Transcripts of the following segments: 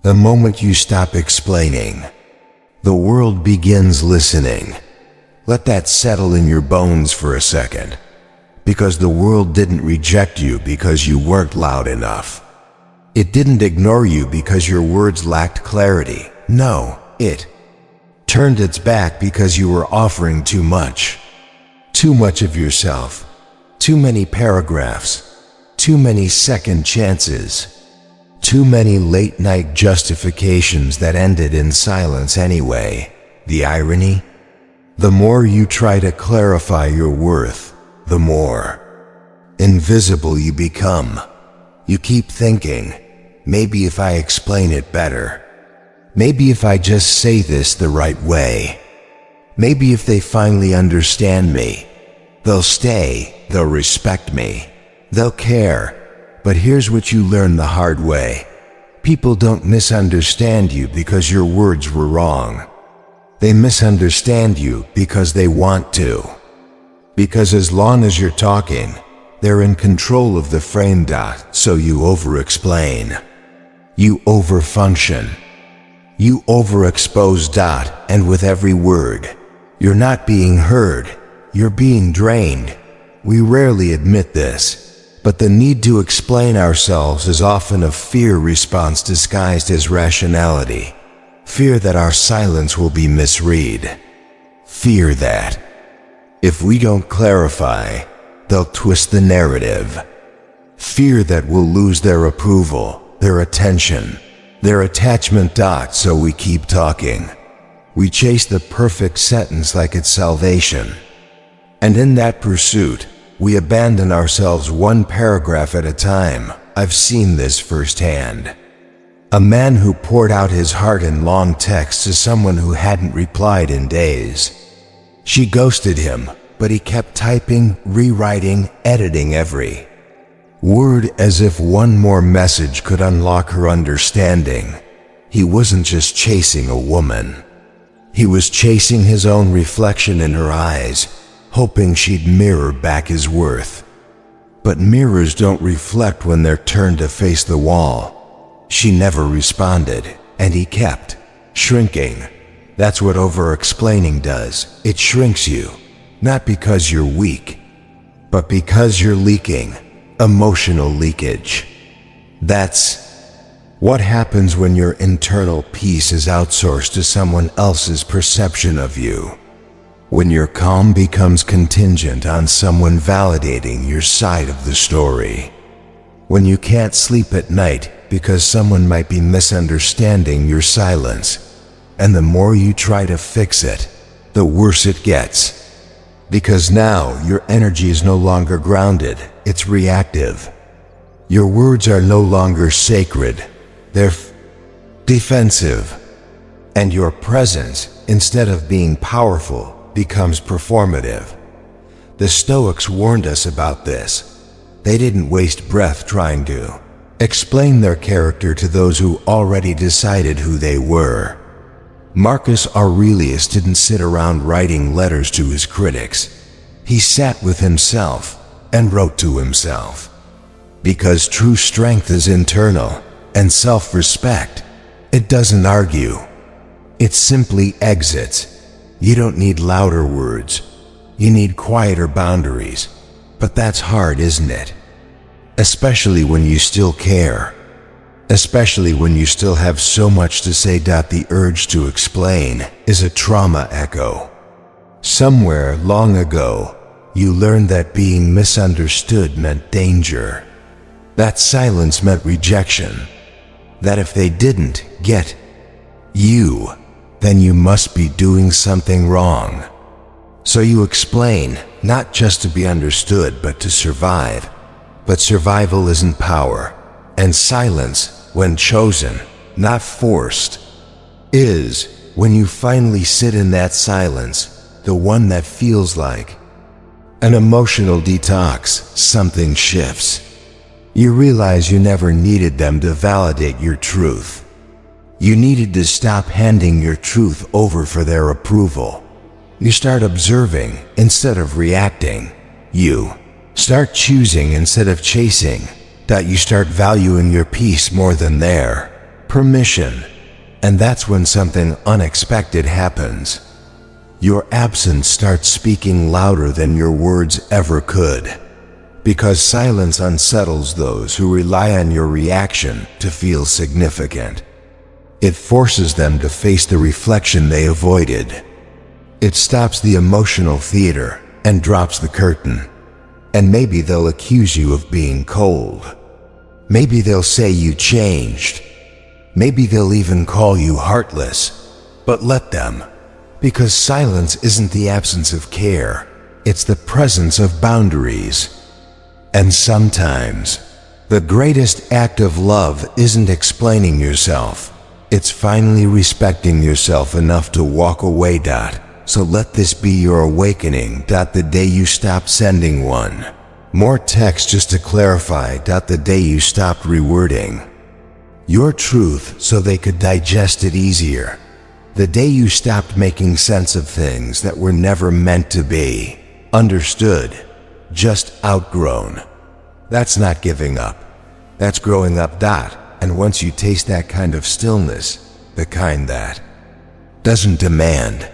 The moment you stop explaining, the world begins listening. Let that settle in your bones for a second. Because the world didn't reject you because you weren't loud enough. It didn't ignore you because your words lacked clarity. No, it turned its back because you were offering too much. Too much of yourself. Too many paragraphs. Too many second chances. Too many late-night justifications that ended in silence anyway. The irony? The more you try to clarify your worth, the more invisible you become. You keep thinking, maybe if I explain it better. Maybe if I just say this the right way. Maybe if they finally understand me. They'll stay, they'll respect me, they'll care. But here's what you learn the hard way. People don't misunderstand you because your words were wrong. They misunderstand you because they want to. Because as long as you're talking, they're in control of the frame. So you overexplain. You overfunction. You overexpose. And with every word, you're not being heard. You're being drained. We rarely admit this. But the need to explain ourselves is often a fear response disguised as rationality. Fear that our silence will be misread. Fear that if we don't clarify, they'll twist the narrative. Fear that we'll lose their approval, their attention, their attachment. So we keep talking. We chase the perfect sentence like it's salvation. And in that pursuit, we abandon ourselves one paragraph at a time. I've seen this firsthand. A man who poured out his heart in long texts to someone who hadn't replied in days. She ghosted him, but he kept typing, rewriting, editing every word as if one more message could unlock her understanding. He wasn't just chasing a woman. He was chasing his own reflection in her eyes, hoping she'd mirror back his worth. But mirrors don't reflect when they're turned to face the wall. She never responded, and he kept shrinking. That's what over-explaining does. It shrinks you, not because you're weak, but because you're leaking. Emotional leakage. That's what happens when your internal peace is outsourced to someone else's perception of you. When your calm becomes contingent on someone validating your side of the story. When you can't sleep at night because someone might be misunderstanding your silence. And the more you try to fix it, the worse it gets. Because now your energy is no longer grounded, it's reactive. Your words are no longer sacred, they're defensive. And your presence, instead of being powerful, becomes performative. The Stoics warned us about this. They didn't waste breath trying to explain their character to those who already decided who they were. Marcus Aurelius didn't sit around writing letters to his critics. He sat with himself and wrote to himself. Because true strength is internal, and self-respect, it doesn't argue. It simply exits. You don't need louder words. You need quieter boundaries. But that's hard, isn't it? Especially when you still care. Especially when you still have so much to say. The urge to explain is a trauma echo. Somewhere long ago, you learned that being misunderstood meant danger. That silence meant rejection. That if they didn't get you, then you must be doing something wrong. So you explain, not just to be understood, but to survive. But survival isn't power, and silence, when chosen, not forced, is, when you finally sit in that silence, the one that feels like an emotional detox. Something shifts. You realize you never needed them to validate your truth. You needed to stop handing your truth over for their approval. You start observing instead of reacting. You start choosing instead of chasing. You start valuing your peace more than their permission. And that's when something unexpected happens. Your absence starts speaking louder than your words ever could. Because silence unsettles those who rely on your reaction to feel significant. It forces them to face the reflection they avoided. It stops the emotional theater and drops the curtain. And maybe they'll accuse you of being cold. Maybe they'll say you changed. Maybe they'll even call you heartless. But let them. Because silence isn't the absence of care. It's the presence of boundaries. And sometimes, the greatest act of love isn't explaining yourself. It's finally respecting yourself enough to walk away. So let this be your awakening. The day you stop sending one. More text just to clarify. The day you stopped rewording your truth so they could digest it easier. The day you stopped making sense of things that were never meant to be understood, just outgrown. That's not giving up. That's growing up. And once you taste that kind of stillness, the kind that doesn't demand,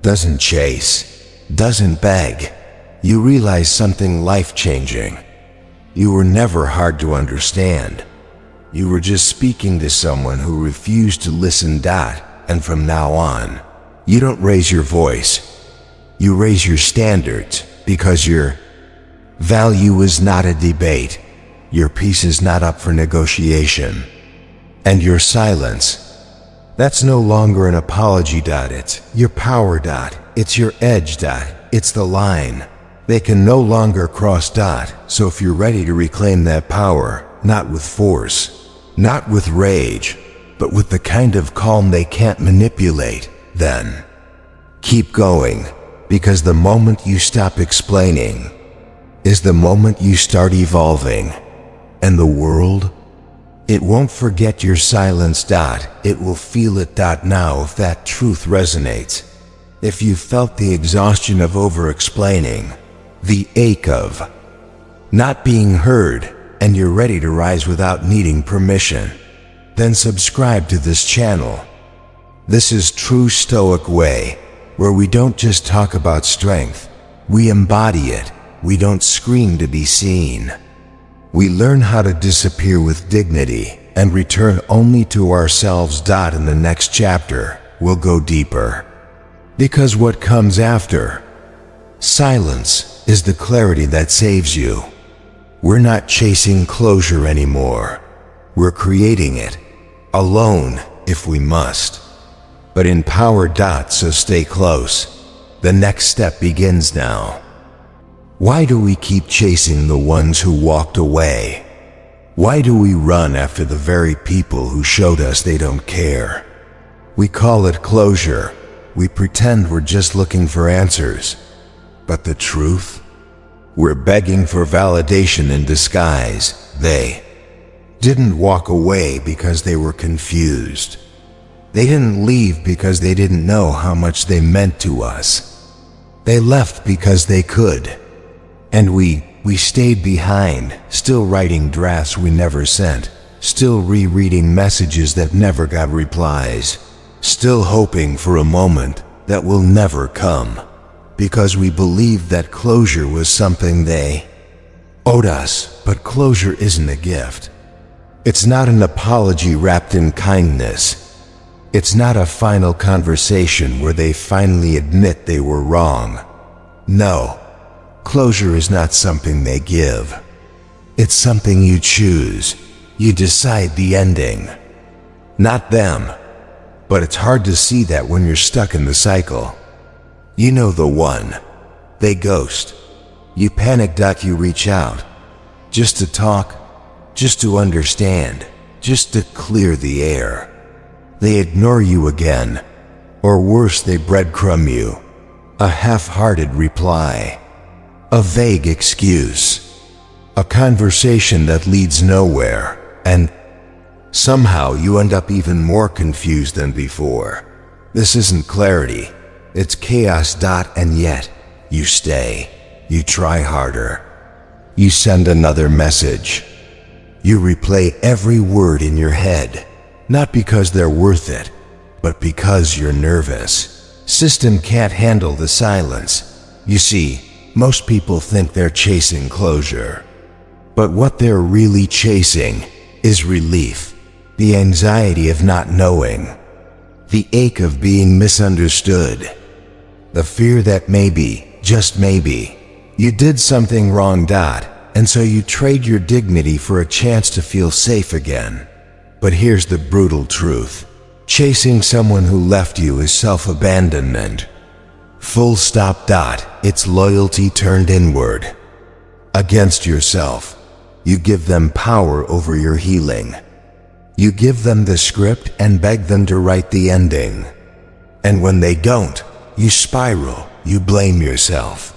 doesn't chase, doesn't beg, you realize something life-changing. You were never hard to understand. You were just speaking to someone who refused to listen. And from now on, you don't raise your voice. You raise your standards, because your value is not a debate. Your peace is not up for negotiation. And your silence, that's no longer an apology. It's your power. It's your edge. It's the line they can no longer cross. So if you're ready to reclaim that power, not with force, not with rage, but with the kind of calm they can't manipulate, then keep going, because the moment you stop explaining is the moment you start evolving. And the world, it won't forget your silence. It will feel it. Now, if that truth resonates, if you felt the exhaustion of over-explaining, the ache of not being heard, and you're ready to rise without needing permission, then subscribe to this channel. This is True Stoic Way, where we don't just talk about strength, we embody it. We don't scream to be seen. We learn how to disappear with dignity and return only to ourselves. In the next chapter, we'll go deeper. Because what comes after silence is the clarity that saves you. We're not chasing closure anymore. We're creating it, alone if we must, but empowered. So stay close. The next step begins now. Why do we keep chasing the ones who walked away? Why do we run after the very people who showed us they don't care? We call it closure. We pretend we're just looking for answers. But the truth? We're begging for validation in disguise. They didn't walk away because they were confused. They didn't leave because they didn't know how much they meant to us. They left because they could. And we stayed behind, still writing drafts we never sent, still rereading messages that never got replies, still hoping for a moment that will never come, because we believed that closure was something they owed us. But closure isn't a gift. It's not an apology wrapped in kindness. It's not a final conversation where they finally admit they were wrong. No, closure is not something they give. It's something you choose. You decide the ending. Not them. But it's hard to see that when you're stuck in the cycle. You know the one. They ghost. You panic. You reach out. Just to talk. Just to understand. Just to clear the air. They ignore you again. Or worse, they breadcrumb you. A half-hearted reply. A vague excuse. A conversation that leads nowhere. And somehow you end up even more confused than before. This isn't clarity. It's chaos. And yet, you stay. You try harder. You send another message. You replay every word in your head. Not because they're worth it, but because you're nervous. System can't handle the silence. You see, most people think they're chasing closure. But what they're really chasing is relief. The anxiety of not knowing. The ache of being misunderstood. The fear that maybe, just maybe, you did something wrong. And so you trade your dignity for a chance to feel safe again. But here's the brutal truth. Chasing someone who left you is self-abandonment. Full stop. It's loyalty turned inward. Against yourself. You give them power over your healing. You give them the script and beg them to write the ending. And when they don't, you spiral, you blame yourself.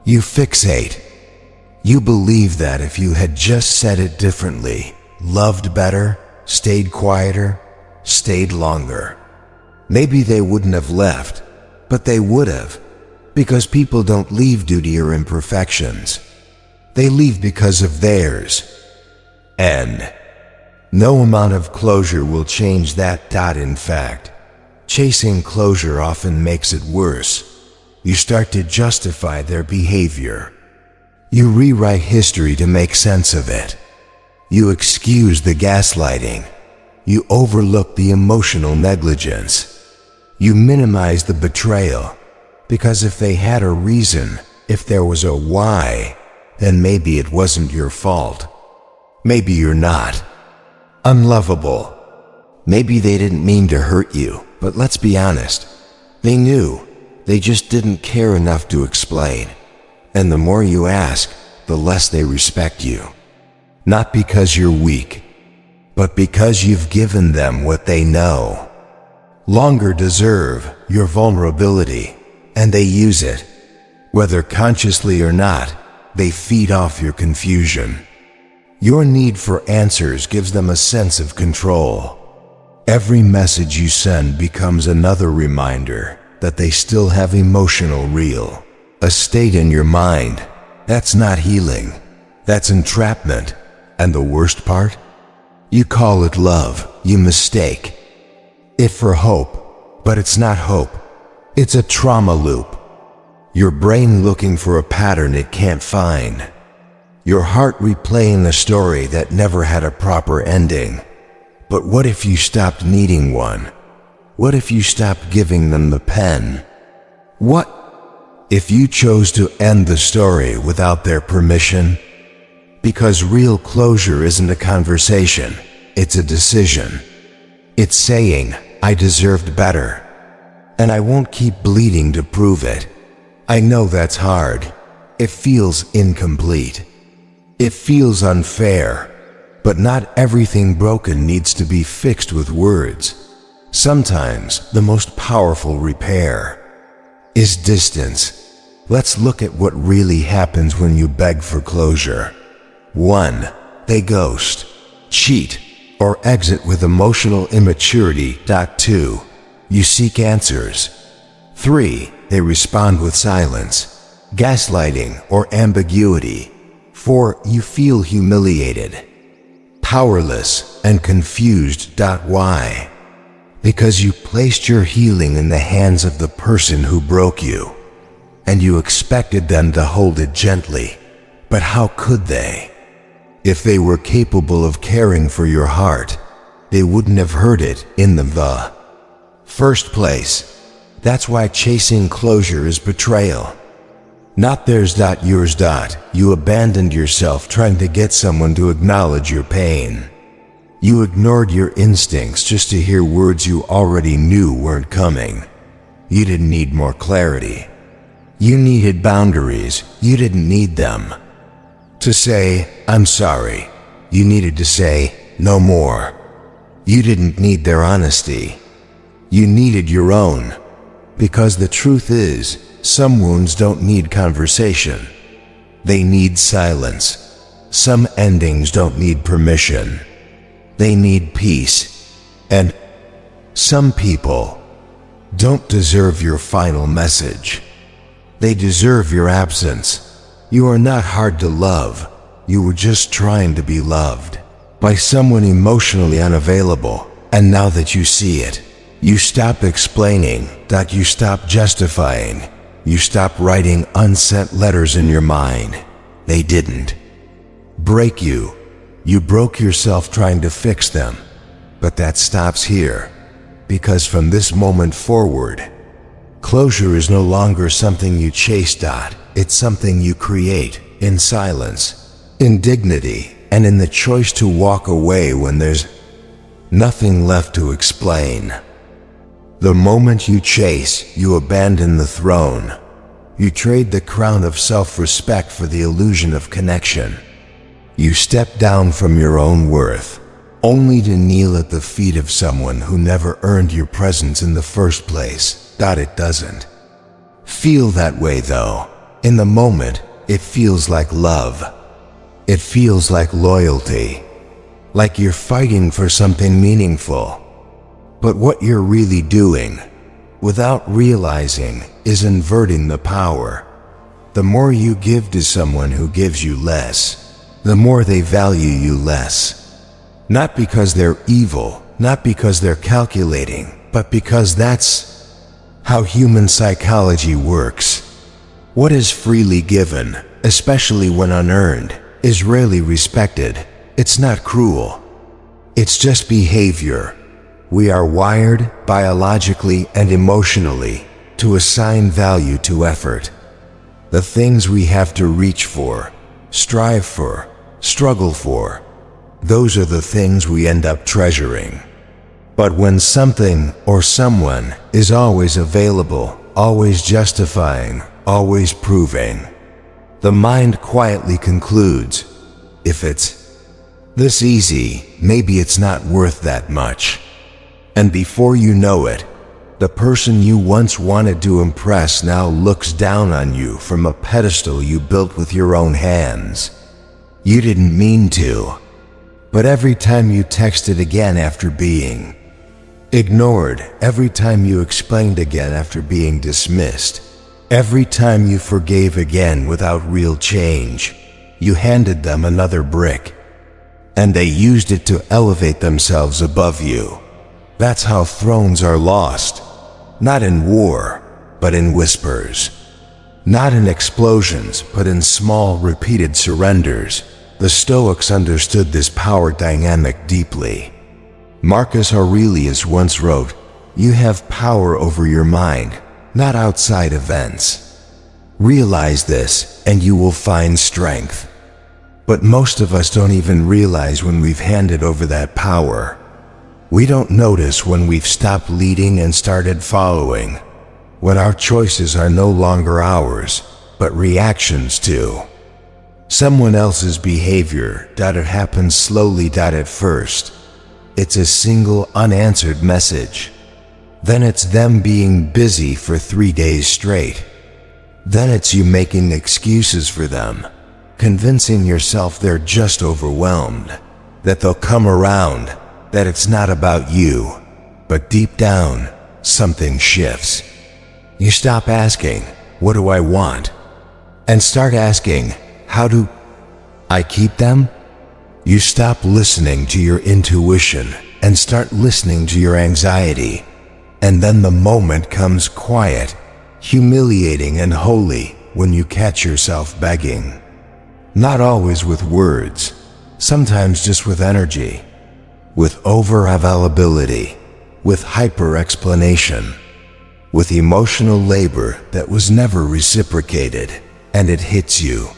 You fixate. You believe that if you had just said it differently, loved better, stayed quieter, stayed longer, maybe they wouldn't have left, but they would have, because people don't leave due to your imperfections. They leave because of theirs. And no amount of closure will change that. In fact, chasing closure often makes it worse. You start to justify their behavior. You rewrite history to make sense of it. You excuse the gaslighting. You overlook the emotional negligence. You minimize the betrayal, because if they had a reason, if there was a why, then maybe it wasn't your fault. Maybe you're not unlovable. Maybe they didn't mean to hurt you, but let's be honest. They knew. They just didn't care enough to explain. And the more you ask, the less they respect you. Not because you're weak, but because you've given them what they know. Longer deserve your vulnerability, and they use it. Whether consciously or not, they feed off your confusion. Your need for answers gives them a sense of control. Every message you send becomes another reminder that they still have emotional real. A state in your mind. That's not healing. That's entrapment. And the worst part? You call it love. You mistake it for hope. But it's not hope. It's a trauma loop. Your brain looking for a pattern it can't find. Your heart replaying a story that never had a proper ending. But what if you stopped needing one? What if you stopped giving them the pen? What if you chose to end the story without their permission? Because real closure isn't a conversation, it's a decision. It's saying, I deserved better. And I won't keep bleeding to prove it. I know that's hard. It feels incomplete. It feels unfair. But not everything broken needs to be fixed with words. Sometimes the most powerful repair is distance. Let's look at what really happens when you beg for closure. 1. They ghost, cheat, or exit with emotional immaturity. 2. You seek answers. 3. They respond with silence, gaslighting, or ambiguity. 4. You feel humiliated, powerless, and confused. Why? Because you placed your healing in the hands of the person who broke you, and you expected them to hold it gently. But how could they? If they were capable of caring for your heart, they wouldn't have heard it in the first place. That's why chasing closure is betrayal. Not theirs. Yours. You abandoned yourself trying to get someone to acknowledge your pain. You ignored your instincts just to hear words you already knew weren't coming. You didn't need more clarity. You needed boundaries. You didn't need them. To say, I'm sorry. You needed to say, no more. You didn't need their honesty. You needed your own. Because the truth is, some wounds don't need conversation. They need silence. Some endings don't need permission. They need peace. And some people don't deserve your final message. They deserve your absence. You are not hard to love. You were just trying to be loved by someone emotionally unavailable. And now that you see it, you stop explaining, that you stop justifying, you stop writing unsent letters in your mind. They didn't break you. You broke yourself trying to fix them. But that stops here, because from this moment forward, closure is no longer something you chase. It's something you create in silence, in dignity, and in the choice to walk away when there's nothing left to explain. The moment you chase, you abandon the throne. You trade the crown of self-respect for the illusion of connection. You step down from your own worth, only to kneel at the feet of someone who never earned your presence in the first place. It doesn't feel that way though. In the moment, it feels like love. It feels like loyalty, like you're fighting for something meaningful. But what you're really doing, without realizing, is inverting the power. The more you give to someone who gives you less, the more they value you less. Not because they're evil, not because they're calculating, but because that's how human psychology works. What is freely given, especially when unearned, is rarely respected. It's not cruel. It's just behavior. We are wired, biologically and emotionally, to assign value to effort. The things we have to reach for, strive for, struggle for, those are the things we end up treasuring. But when something or someone is always available, always justifying, always proving, the mind quietly concludes, if it's this easy, maybe it's not worth that much. And before you know it, the person you once wanted to impress now looks down on you from a pedestal you built with your own hands. You didn't mean to, but every time you texted again after being ignored, every time you explained again after being dismissed, every time you forgave again without real change, you handed them another brick, and they used it to elevate themselves above you. That's how thrones are lost, not in war, but in whispers. Not in explosions, but in small, repeated surrenders. The Stoics understood this power dynamic deeply. Marcus Aurelius once wrote, "You have power over your mind, not outside events. Realize this, and you will find strength." But most of us don't even realize when we've handed over that power. We don't notice when we've stopped leading and started following, when our choices are no longer ours, but reactions to someone else's behavior. It happens slowly. At first, it's a single unanswered message. Then it's them being busy for 3 days straight. Then it's you making excuses for them, convincing yourself they're just overwhelmed, that they'll come around, that it's not about you. But deep down, something shifts. You stop asking, "What do I want?" and start asking, "How do I keep them?" You stop listening to your intuition and start listening to your anxiety. And then the moment comes quiet, humiliating and holy, when you catch yourself begging. Not always with words, sometimes just with energy, with over-availability, with hyper-explanation, with emotional labor that was never reciprocated. And it hits you.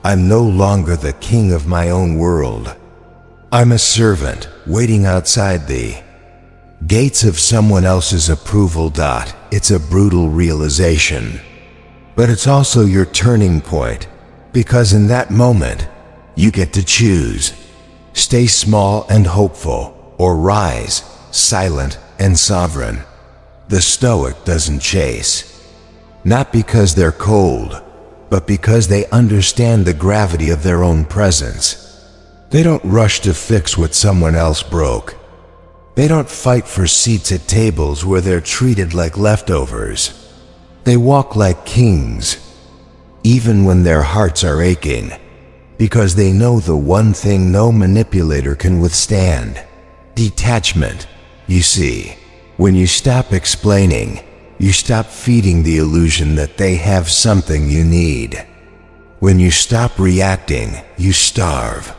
I'm no longer the king of my own world. I'm a servant waiting outside the gates of someone else's approval. It's a brutal realization. But it's also your turning point, because in that moment, you get to choose. Stay small and hopeful, or rise, silent and sovereign. The Stoic doesn't chase, not because they're cold, but because they understand the gravity of their own presence. They don't rush to fix what someone else broke. They don't fight for seats at tables where they're treated like leftovers. They walk like kings, even when their hearts are aching, because they know the one thing no manipulator can withstand: detachment. You see, when you stop explaining, you stop feeding the illusion that they have something you need. When you stop reacting, you starve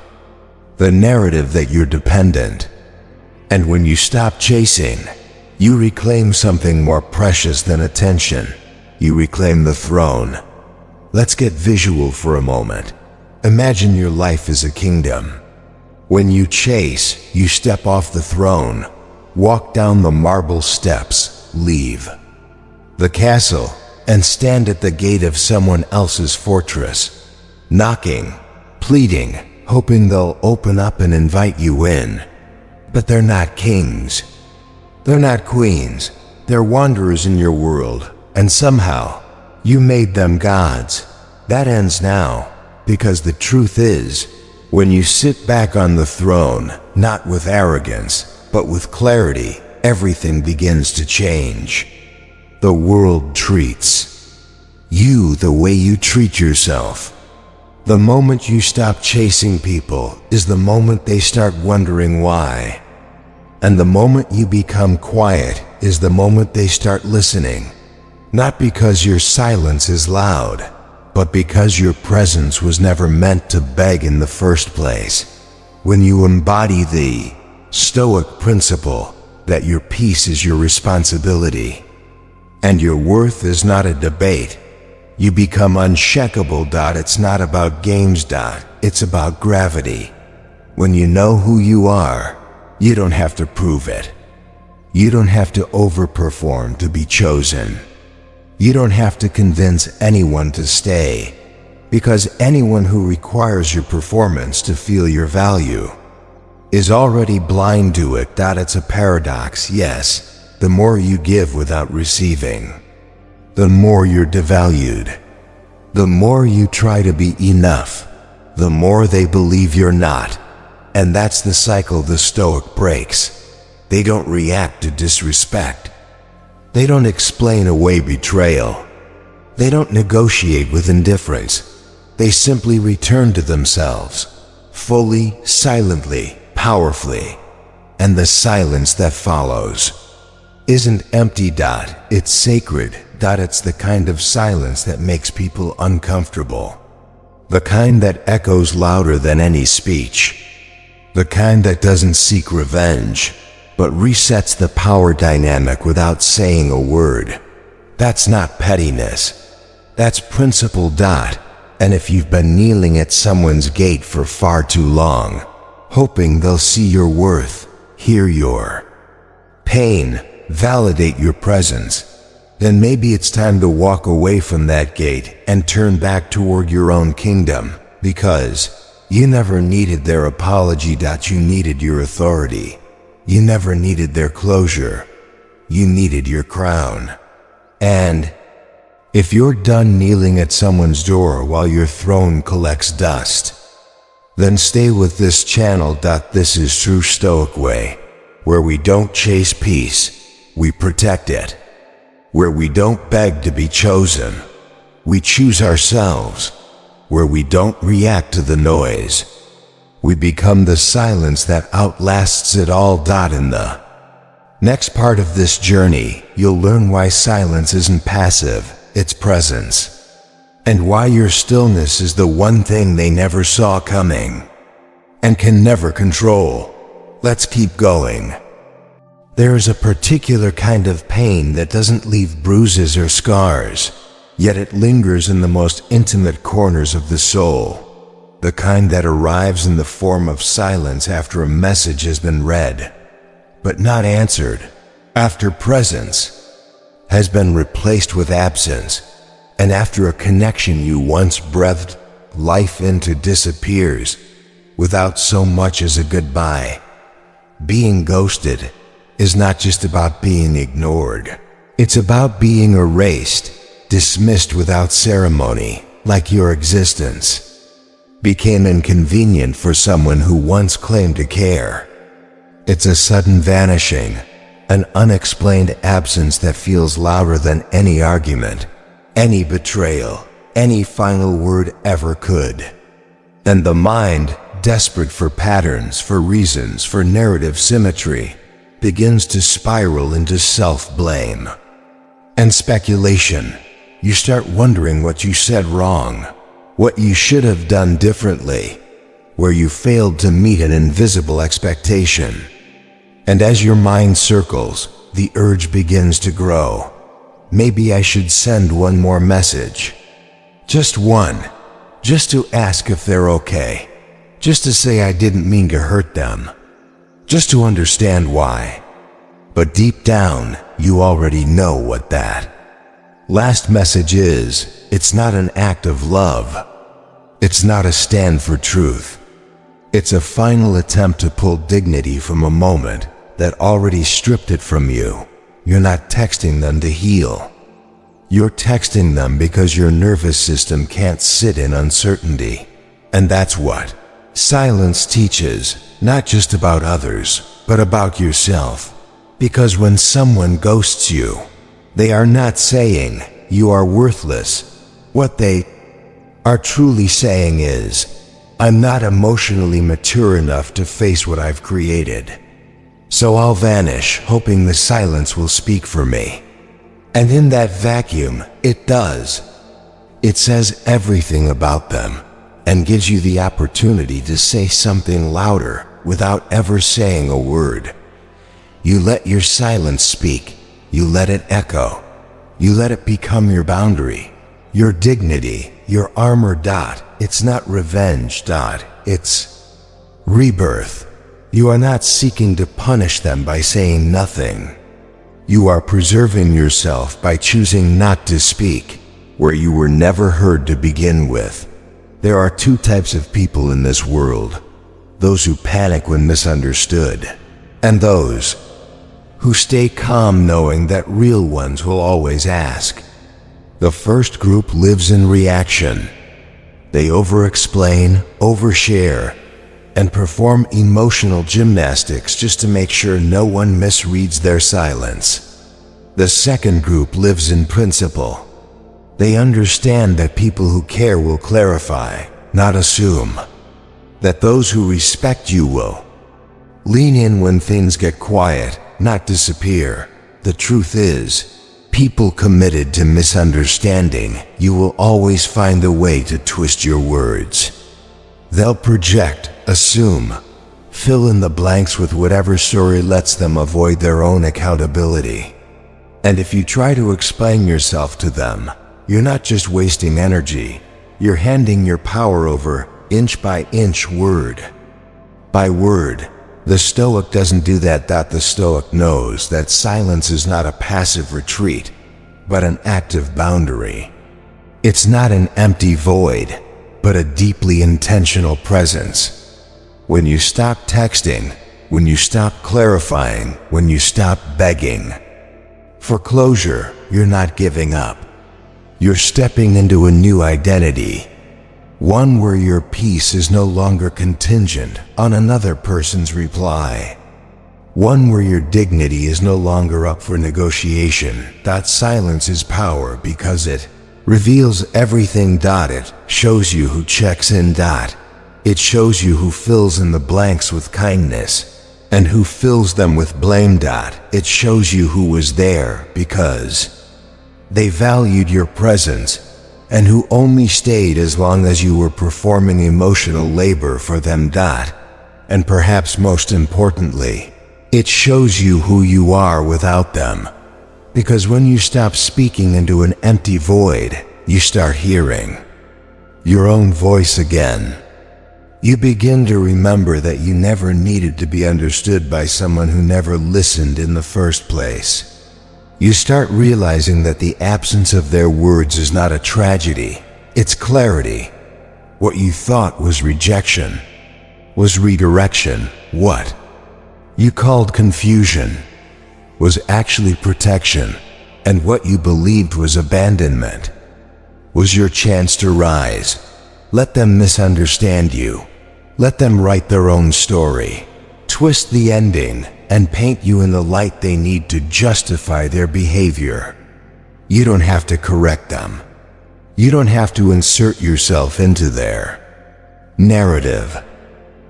the narrative that you're dependent. And when you stop chasing, you reclaim something more precious than attention. You reclaim the throne. Let's get visual for a moment. Imagine your life as a kingdom. When you chase, you step off the throne, walk down the marble steps, leave the castle, and stand at the gate of someone else's fortress, knocking, pleading, hoping they'll open up and invite you in. But they're not kings. They're not queens. They're wanderers in your world, and somehow you made them gods. That ends now, because the truth is, when you sit back on the throne, not with arrogance, but with clarity, everything begins to change. The world treats you the way you treat yourself. The moment you stop chasing people is the moment they start wondering why. And the moment you become quiet is the moment they start listening. Not because your silence is loud, but because your presence was never meant to beg in the first place. When you embody the Stoic principle that your peace is your responsibility, and your worth is not a debate, you become unshakable. It's not about games. It's about gravity. When you know who you are, you don't have to prove it. You don't have to overperform to be chosen. You don't have to convince anyone to stay, because anyone who requires your performance to feel your value is already blind to it. It's a paradox, yes. The more you give without receiving, the more you're devalued. The more you try to be enough, the more they believe you're not. And that's the cycle the Stoic breaks. They don't react to disrespect. They don't explain away betrayal. They don't negotiate with indifference. They simply return to themselves, fully, silently, powerfully. And the silence that follows isn't empty. It's sacred. It's the kind of silence that makes people uncomfortable. The kind that echoes louder than any speech. The kind that doesn't seek revenge, but resets the power dynamic without saying a word. That's not pettiness. That's principle. And if you've been kneeling at someone's gate for far too long, hoping they'll see your worth, hear your pain, validate your presence, then maybe it's time to walk away from that gate and turn back toward your own kingdom, because you never needed their apology. You needed your authority. You never needed their closure. You needed your crown. And if you're done kneeling at someone's door while your throne collects dust, then stay with this channel. This is True Stoic Way, where we don't chase peace, we protect it. Where we don't beg to be chosen, we choose ourselves. Where we don't react to the noise, we become the silence that outlasts it all. In the next part of this journey, you'll learn why silence isn't passive, it's presence. And why your stillness is the one thing they never saw coming and can never control. Let's keep going. There is a particular kind of pain that doesn't leave bruises or scars, yet it lingers in the most intimate corners of the soul. The kind that arrives in the form of silence after a message has been read, but not answered. After presence has been replaced with absence, and after a connection you once breathed life into disappears without so much as a goodbye. Being ghosted is not just about being ignored. It's about being erased, dismissed without ceremony, like your existence became inconvenient for someone who once claimed to care. It's a sudden vanishing, an unexplained absence that feels louder than any argument, any betrayal, any final word ever could. And the mind, desperate for patterns, for reasons, for narrative symmetry, begins to spiral into self-blame and speculation. You start wondering what you said wrong, what you should have done differently, where you failed to meet an invisible expectation. And as your mind circles, the urge begins to grow. Maybe I should send one more message. Just one. Just to ask if they're okay. Just to say I didn't mean to hurt them. Just to understand why. But deep down, you already know what that last message is. It's not an act of love. It's not a stand for truth. It's a final attempt to pull dignity from a moment that already stripped it from you. You're not texting them to heal. You're texting them because your nervous system can't sit in uncertainty. And that's what silence teaches, not just about others, but about yourself. Because when someone ghosts you, they are not saying you are worthless. What they are truly saying is, I'm not emotionally mature enough to face what I've created. So I'll vanish, hoping the silence will speak for me. And in that vacuum, it does. It says everything about them and gives you the opportunity to say something louder without ever saying a word. You let your silence speak. You let it echo. You let it become your boundary, your dignity, your armor. It's not revenge. It's rebirth. You are not seeking to punish them by saying nothing. You are preserving yourself by choosing not to speak where you were never heard to begin with. There are two types of people in this world: those who panic when misunderstood, and those who stay calm knowing that real ones will always ask. The first group lives in reaction. They overexplain, overshare, and perform emotional gymnastics just to make sure no one misreads their silence. The second group lives in principle. They understand that people who care will clarify, not assume. That those who respect you will lean in when things get quiet, not disappear. The truth is, people committed to misunderstanding, you will always find a way to twist your words. They'll project, assume, fill in the blanks with whatever story lets them avoid their own accountability. And if you try to explain yourself to them, you're not just wasting energy, you're handing your power over inch by inch, word by word. The Stoic doesn't do that. The Stoic knows that silence is not a passive retreat, but an active boundary. It's not an empty void, but a deeply intentional presence. When you stop texting, when you stop clarifying, when you stop begging for closure, you're not giving up. You're stepping into a new identity. One where your peace is no longer contingent on another person's reply. One where your dignity is no longer up for negotiation. Silence is power because it reveals everything. It shows you who checks in. It shows you who fills in the blanks with kindness and who fills them with blame. It shows you who was there because they valued your presence, and who only stayed as long as you were performing emotional labor for them. And perhaps most importantly, it shows you who you are without them. Because when you stop speaking into an empty void, you start hearing your own voice again. You begin to remember that you never needed to be understood by someone who never listened in the first place. You start realizing that the absence of their words is not a tragedy, it's clarity. What you thought was rejection was redirection. What you called confusion was actually protection, and what you believed was abandonment was your chance to rise. Let them misunderstand you. Let them write their own story, twist the ending, and paint you in the light they need to justify their behavior. You don't have to correct them. You don't have to insert yourself into their narrative,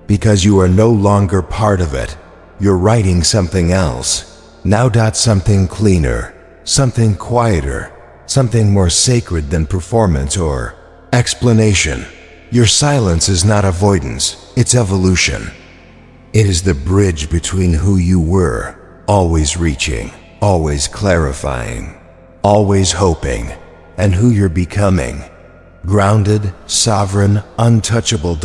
because you are no longer part of it. you're writing something else. Now. Something cleaner, something quieter, something more sacred than performance or explanation. Your silence is not avoidance, it's evolution. It is the bridge between who you were, always reaching, always clarifying, always hoping, and who you're becoming. Grounded, sovereign, untouchable.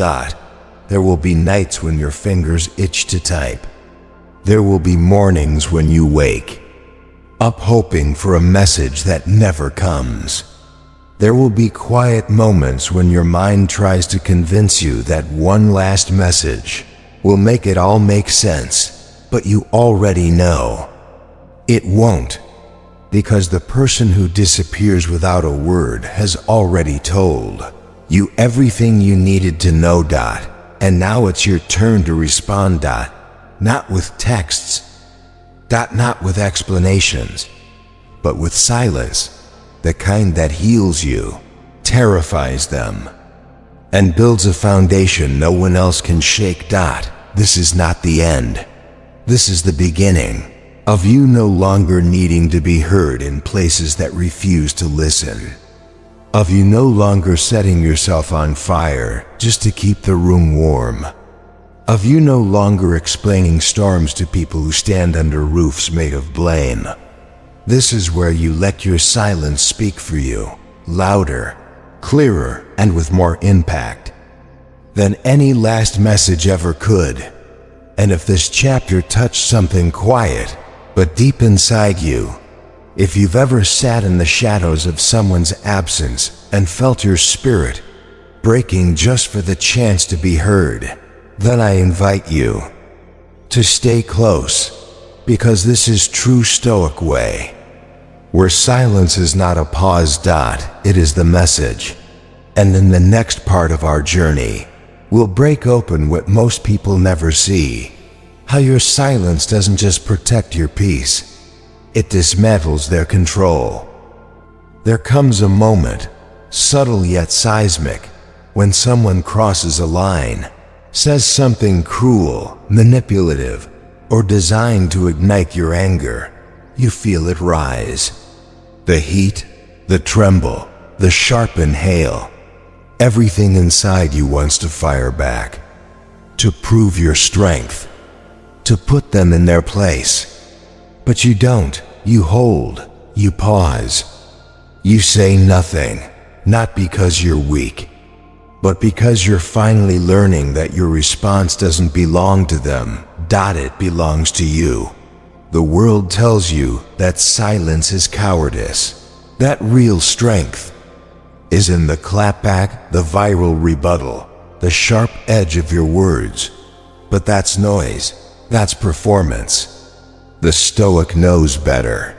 There will be nights when your fingers itch to type. There will be mornings when you wake up hoping for a message that never comes. There will be quiet moments when your mind tries to convince you that one last message will make it all make sense, but you already know it won't, because the person who disappears without a word has already told you everything you needed to know. And now it's your turn to respond. Not with texts, not with explanations, but with silence, the kind that heals you, terrifies them, and builds a foundation no one else can shake. This is not the end. This is the beginning of you no longer needing to be heard in places that refuse to listen. Of you no longer setting yourself on fire just to keep the room warm. Of you no longer explaining storms to people who stand under roofs made of blame. This is where you let your silence speak for you, louder, clearer, and with more impact than any last message ever could. And if this chapter touched something quiet, but deep inside you, if you've ever sat in the shadows of someone's absence and felt your spirit breaking just for the chance to be heard, then I invite you to stay close, because this is true Stoic way, where silence is not a pause. It is the message. And in the next part of our journey, we'll break open what most people never see. How your silence doesn't just protect your peace, it dismantles their control. There comes a moment, subtle yet seismic, when someone crosses a line, says something cruel, manipulative, or designed to ignite your anger. You feel it rise. The heat, the tremble, the sharp inhale. Everything inside you wants to fire back, to prove your strength, to put them in their place. But you don't. You hold. You pause. You say nothing, not because you're weak, but because you're finally learning that your response doesn't belong to them. It belongs to you. The world tells you that silence is cowardice, that real strength is in the clapback, the viral rebuttal, the sharp edge of your words. But that's noise. That's performance. The Stoic knows better.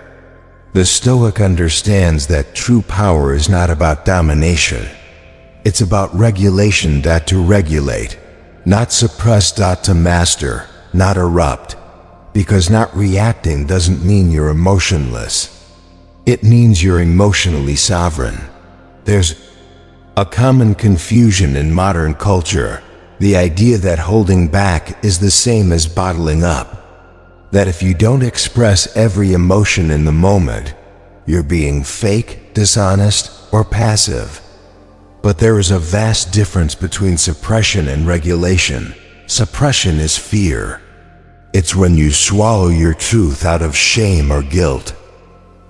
The Stoic understands that true power is not about domination. It's about regulation. To regulate, not suppress. To master, not erupt. Because not reacting doesn't mean you're emotionless. It means you're emotionally sovereign. There's a common confusion in modern culture. The idea that holding back is the same as bottling up. That if you don't express every emotion in the moment, you're being fake, dishonest, or passive. But there is a vast difference between suppression and regulation. Suppression is fear. It's when you swallow your truth out of shame or guilt.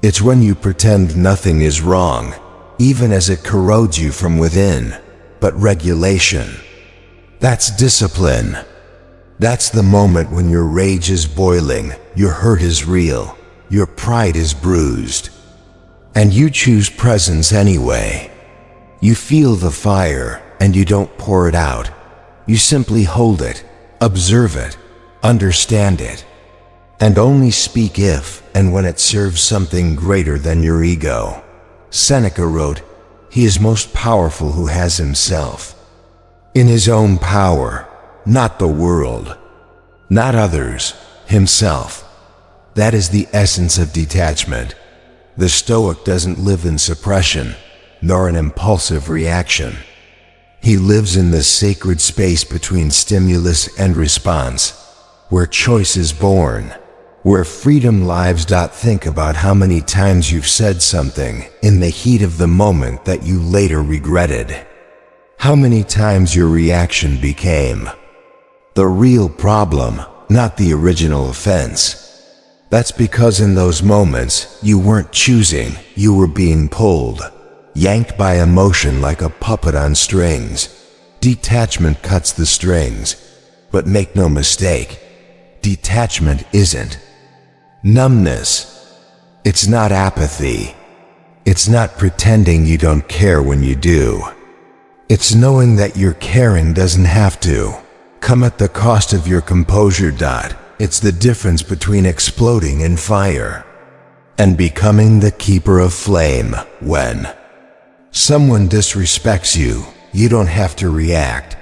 It's when you pretend nothing is wrong, even as it corrodes you from within. But regulation, that's discipline. That's the moment when your rage is boiling, your hurt is real, your pride is bruised, and you choose presence anyway. You feel the fire, and you don't pour it out. You simply hold it, observe it, understand it, and only speak if and when it serves something greater than your ego. Seneca wrote, "He is most powerful who has himself in his own power, not the world, not others, himself." That is the essence of detachment. The Stoic doesn't live in suppression, nor an impulsive reaction. He lives in the sacred space between stimulus and response. where choice is born, where freedom lives. Think about how many times you've said something in the heat of the moment that you later regretted. How many times your reaction became the real problem, not the original offense. That's because in those moments, you weren't choosing, you were being pulled, yanked by emotion like a puppet on strings. Detachment cuts the strings, but make no mistake, detachment isn't numbness. It's not apathy. It's not pretending you don't care when you do. It's knowing that your caring doesn't have to come at the cost of your composure. It's the difference between exploding in fire and becoming the keeper of flame. When someone disrespects you, you don't have to react.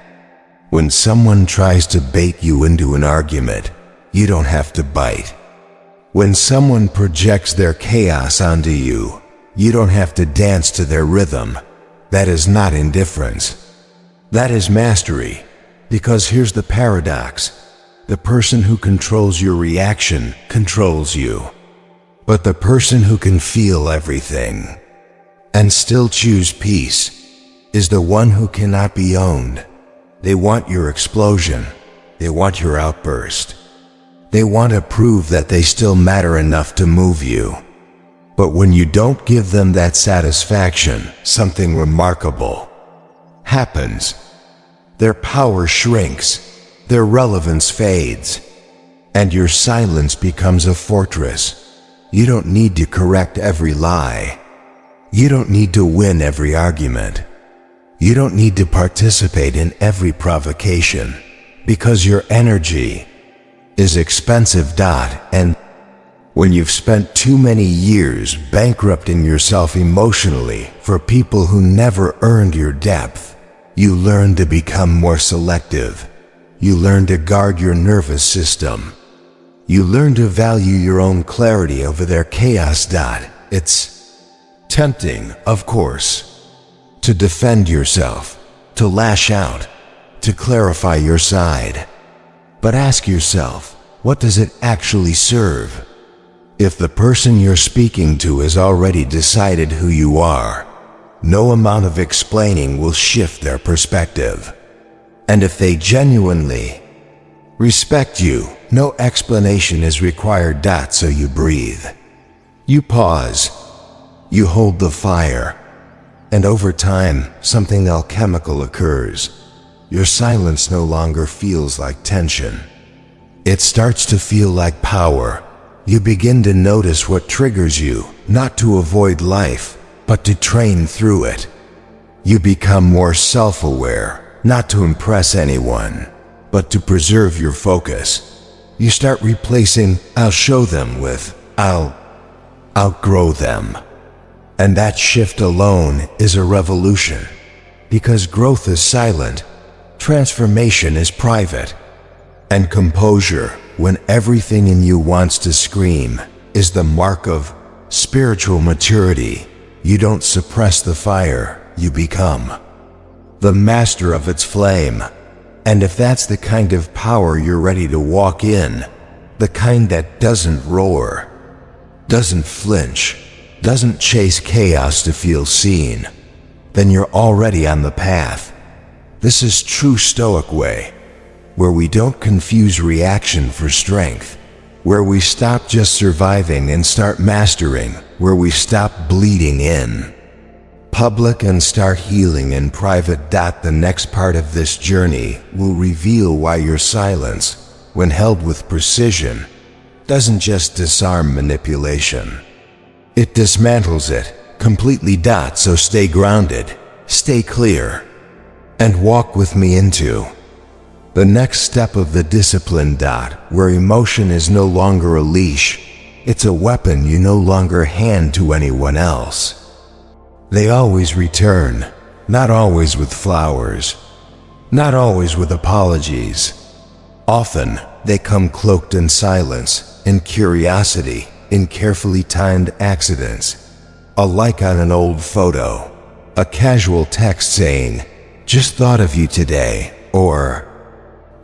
When someone tries to bait you into an argument, you don't have to bite. When someone projects their chaos onto you, you don't have to dance to their rhythm. That is not indifference. That is mastery. Because here's the paradox. The person who controls your reaction controls you. But the person who can feel everything and still choose peace is the one who cannot be owned. They want your explosion. They want your outburst. They want to prove that they still matter enough to move you. But when you don't give them that satisfaction, something remarkable happens. Their power shrinks. Their relevance fades, and your silence becomes a fortress. You don't need to correct every lie. You don't need to win every argument. You don't need to participate in every provocation, because your energy is expensive. And when you've spent too many years bankrupting yourself emotionally for people who never earned your depth, you learn to become more selective. You learn to guard your nervous system. You learn to value your own clarity over their chaos. It's tempting, of course, to defend yourself, to lash out, to clarify your side. But ask yourself, what does it actually serve? If the person you're speaking to has already decided who you are, no amount of explaining will shift their perspective. And if they genuinely respect you, no explanation is required. So you breathe. You pause. You hold the fire. And over time, something alchemical occurs. Your silence no longer feels like tension. It starts to feel like power. You begin to notice what triggers you, not to avoid life, but to train through it. You become more self-aware. Not to impress anyone, but to preserve your focus. You start replacing "I'll show them" with "I'll outgrow them." And that shift alone is a revolution. Because growth is silent, transformation is private. And composure, when everything in you wants to scream, is the mark of spiritual maturity. You don't suppress the fire, you become the master of its flame. And if that's the kind of power you're ready to walk in, the kind that doesn't roar, doesn't flinch, doesn't chase chaos to feel seen, then you're already on the path. This is true Stoic way, where we don't confuse reaction for strength, where we stop just surviving and start mastering, where we stop bleeding in public and start healing in private. The next part of this journey will reveal why your silence, when held with precision, doesn't just disarm manipulation. It dismantles it completely. So stay grounded, stay clear, and walk with me into the next step of the discipline. Where emotion is no longer a leash, it's a weapon you no longer hand to anyone else. They always return, not always with flowers, not always with apologies. Often, they come cloaked in silence, in curiosity, in carefully timed accidents. A like on an old photo, a casual text saying, "Just thought of you today," or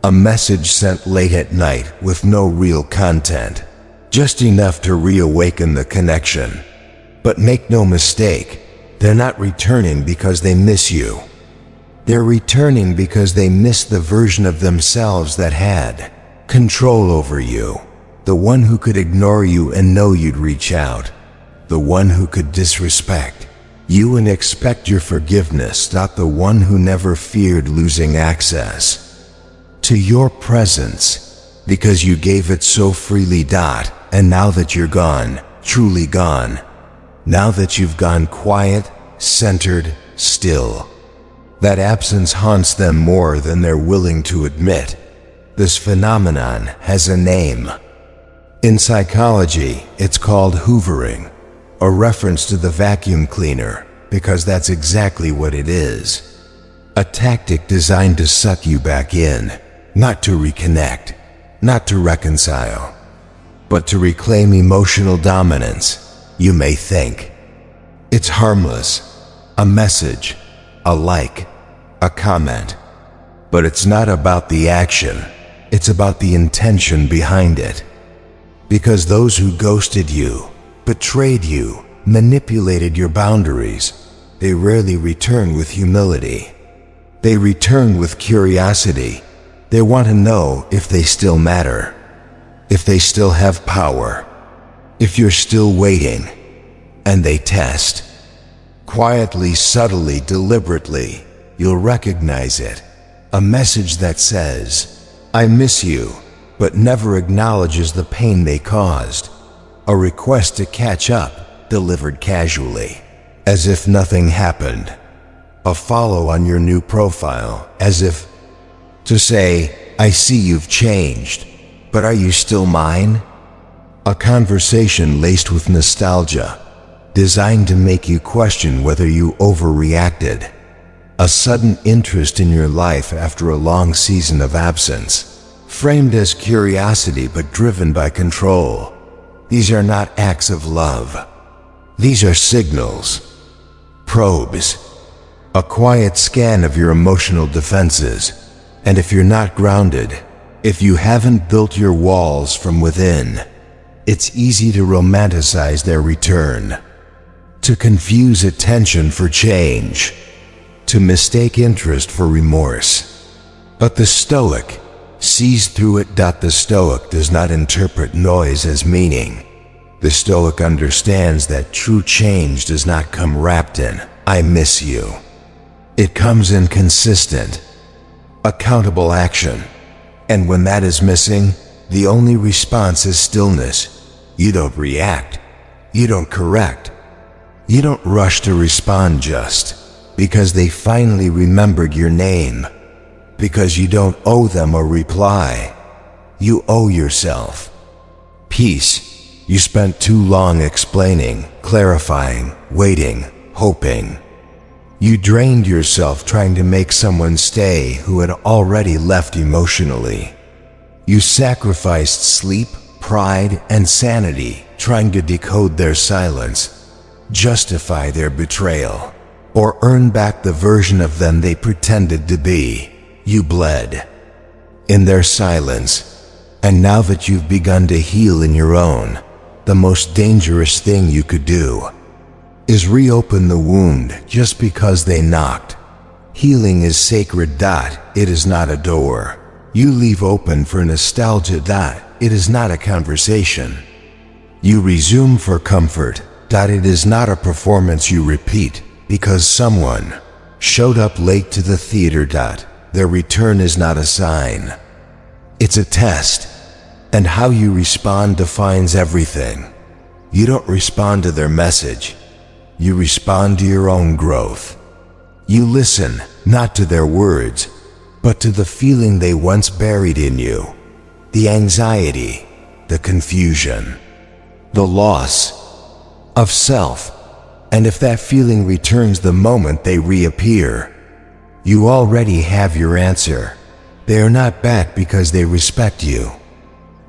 A message sent late at night with no real content, just enough to reawaken the connection. But make no mistake, they're not returning because they miss you. They're returning because they miss the version of themselves that had control over you. The one who could ignore you and know you'd reach out. The one who could disrespect you and expect your forgiveness, not the one who never feared losing access to your presence because you gave it so freely. And now that you're gone, truly gone, now that you've gone quiet, centered, still, that absence haunts them more than they're willing to admit. This phenomenon has a name. In psychology, it's called hoovering, a reference to the vacuum cleaner, because that's exactly what it is. A tactic designed to suck you back in, not to reconnect, not to reconcile, but to reclaim emotional dominance. You may think it's harmless, a message, a like, a comment, but it's not about the action, it's about the intention behind it. Because those who ghosted you, betrayed you, manipulated your boundaries, they rarely return with humility. They return with curiosity. They want to know if they still matter, if they still have power, if you're still waiting. And they test. Quietly, subtly, deliberately, you'll recognize it. A message that says, "I miss you," but never acknowledges the pain they caused. A request to catch up, delivered casually, as if nothing happened. A follow on your new profile, as if to say, "I see you've changed, but are you still mine?" A conversation laced with nostalgia, designed to make you question whether you overreacted. A sudden interest in your life after a long season of absence, framed as curiosity but driven by control. These are not acts of love. These are signals, probes, a quiet scan of your emotional defenses. And if you're not grounded, if you haven't built your walls from within, it's easy to romanticize their return, to confuse attention for change, to mistake interest for remorse. But the Stoic sees through it. The Stoic does not interpret noise as meaning. The Stoic understands that true change does not come wrapped in "I miss you." It comes in consistent, accountable action. And when that is missing, the only response is stillness. You don't react. You don't correct. You don't rush to respond just because they finally remembered your name. Because you don't owe them a reply. You owe yourself peace. You spent too long explaining, clarifying, waiting, hoping. You drained yourself trying to make someone stay who had already left emotionally. You sacrificed sleep, pride, and sanity trying to decode their silence, justify their betrayal, or earn back the version of them they pretended to be. You bled in their silence, and now that you've begun to heal in your own, the most dangerous thing you could do is reopen the wound just because they knocked. Healing is sacred. It is not a door you leave open for nostalgia. It is not a conversation you resume for comfort. It is not a performance you repeat because someone showed up late to the theater. Their return is not a sign. It's a test, and how you respond defines everything. You don't respond to their message. You respond to your own growth. You listen, not to their words, but to the feeling they once buried in you. The anxiety, the confusion, the loss of self. And if that feeling returns the moment they reappear, you already have your answer. They are not back because they respect you.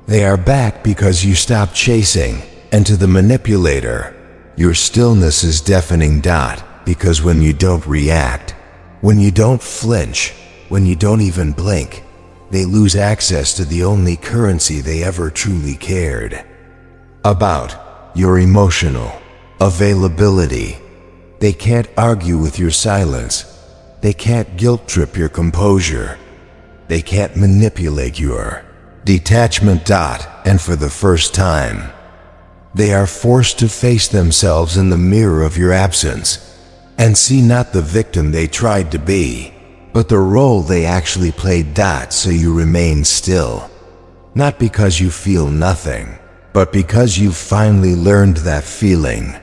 They are back because you stopped chasing. And to the manipulator, your stillness is deafening. Because when you don't react, when you don't flinch, when you don't even blink, they lose access to the only currency they ever truly cared about, your emotional availability. They can't argue with your silence. They can't guilt-trip your composure. They can't manipulate your detachment. And for the first time, they are forced to face themselves in the mirror of your absence and see not the victim they tried to be, but the role they actually played. So you remain still, not because you feel nothing, but because you've finally learned that feeling.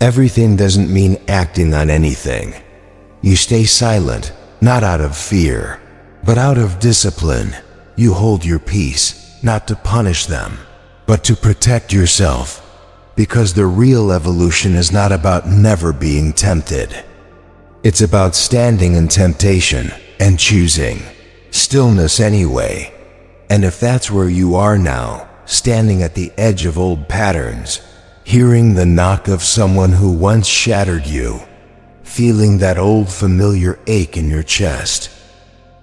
Everything doesn't mean acting on anything. You stay silent, not out of fear, but out of discipline. You hold your peace, not to punish them, but to protect yourself, because the real evolution is not about never being tempted. It's about standing in temptation and choosing stillness anyway. And if that's where you are now, standing at the edge of old patterns, hearing the knock of someone who once shattered you, feeling that old familiar ache in your chest,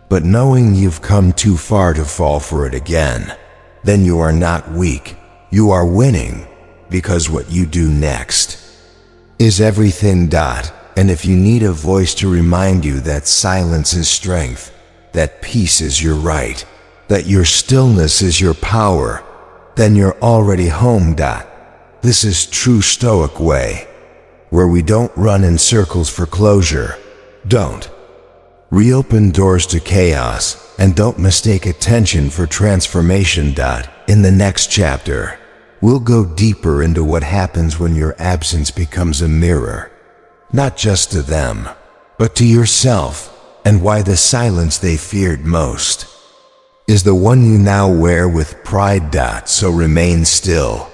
but knowing you've come too far to fall for it again, then you are not weak, you are winning, because what you do next is everything. And if you need a voice to remind you that silence is strength, that peace is your right, that your stillness is your power, then you're already home. This is true Stoic way, where we don't run in circles for closure, don't reopen doors to chaos, and don't mistake attention for transformation. In the next chapter, we'll go deeper into what happens when your absence becomes a mirror, not just to them, but to yourself, and why the silence they feared most is the one you now wear with pride. So remain still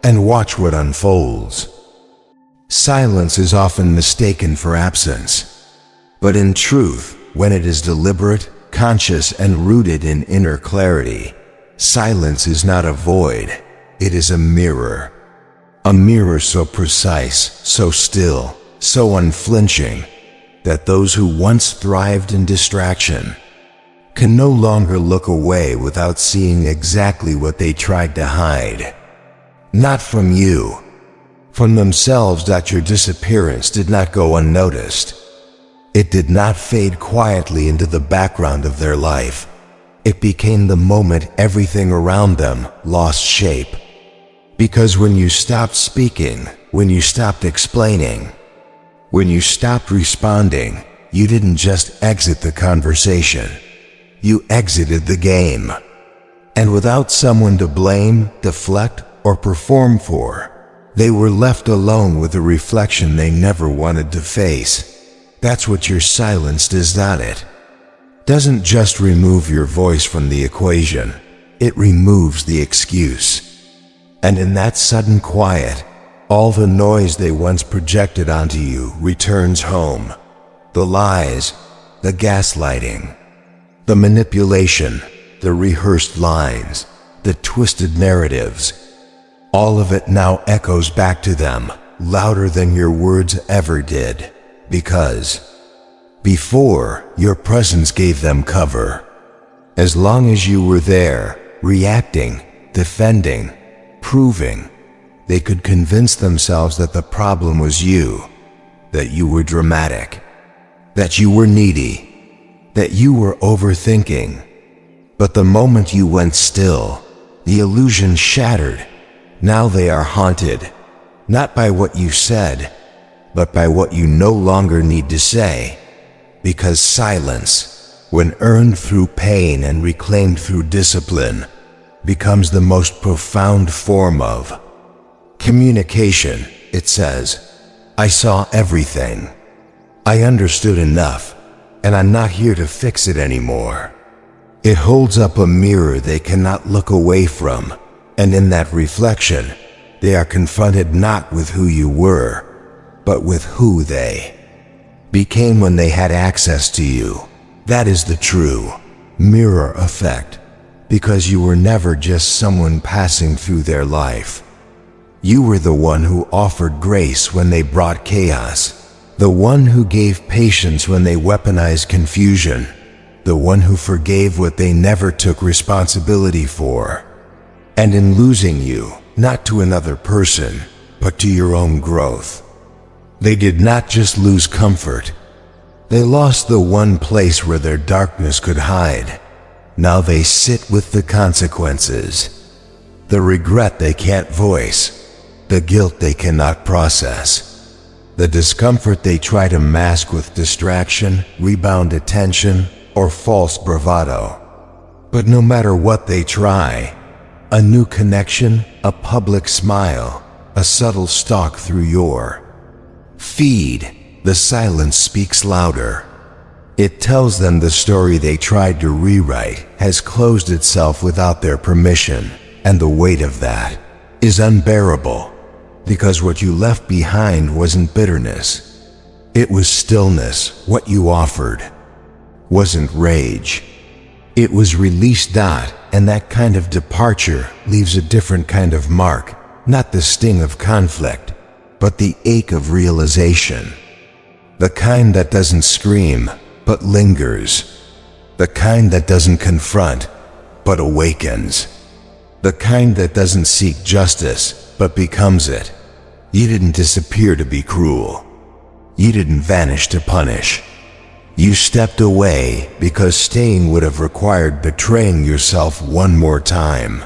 and watch what unfolds. Silence is often mistaken for absence, but in truth, when it is deliberate, conscious, and rooted in inner clarity, silence is not a void, it is a mirror. A mirror so precise, so still, so unflinching, that those who once thrived in distraction can no longer look away without seeing exactly what they tried to hide. Not from you, from themselves. Your disappearance did not go unnoticed. It did not fade quietly into the background of their life. It became the moment everything around them lost shape. Because when you stopped speaking, when you stopped explaining, when you stopped responding, you didn't just exit the conversation. You exited the game. And without someone to blame, deflect, or perform for, they were left alone with a reflection they never wanted to face. That's what your silence does, not it? Doesn't just remove your voice from the equation, it removes the excuse. And in that sudden quiet, all the noise they once projected onto you returns home. The lies, the gaslighting, the manipulation, the rehearsed lines, the twisted narratives, all of it now echoes back to them, louder than your words ever did. Because before, your presence gave them cover. As long as you were there, reacting, defending, proving, they could convince themselves that the problem was you, that you were dramatic, that you were needy, that you were overthinking. But the moment you went still, the illusion shattered. Now they are haunted, not by what you said, but by what you no longer need to say. Because silence, when earned through pain and reclaimed through discipline, becomes the most profound form of communication. It says, I saw everything. I understood enough, and I'm not here to fix it anymore. It holds up a mirror they cannot look away from, and in that reflection, they are confronted not with who you were, but with who they became when they had access to you. That is the true mirror effect, because you were never just someone passing through their life. You were the one who offered grace when they brought chaos, the one who gave patience when they weaponized confusion, the one who forgave what they never took responsibility for. And in losing you, not to another person, but to your own growth, they did not just lose comfort. They lost the one place where their darkness could hide. Now they sit with the consequences. The regret they can't voice, the guilt they cannot process, the discomfort they try to mask with distraction, rebound attention, or false bravado. But no matter what they try, a new connection, a public smile, a subtle stalk through your feed, the silence speaks louder. It tells them the story they tried to rewrite has closed itself without their permission. And the weight of that is unbearable, because what you left behind wasn't bitterness. It was stillness. What you offered wasn't rage. It was release. And that kind of departure leaves a different kind of mark, not the sting of conflict, but the ache of realization. The kind that doesn't scream, but lingers. The kind that doesn't confront, but awakens. The kind that doesn't seek justice, but becomes it. You didn't disappear to be cruel. You didn't vanish to punish. You stepped away because staying would have required betraying yourself one more time.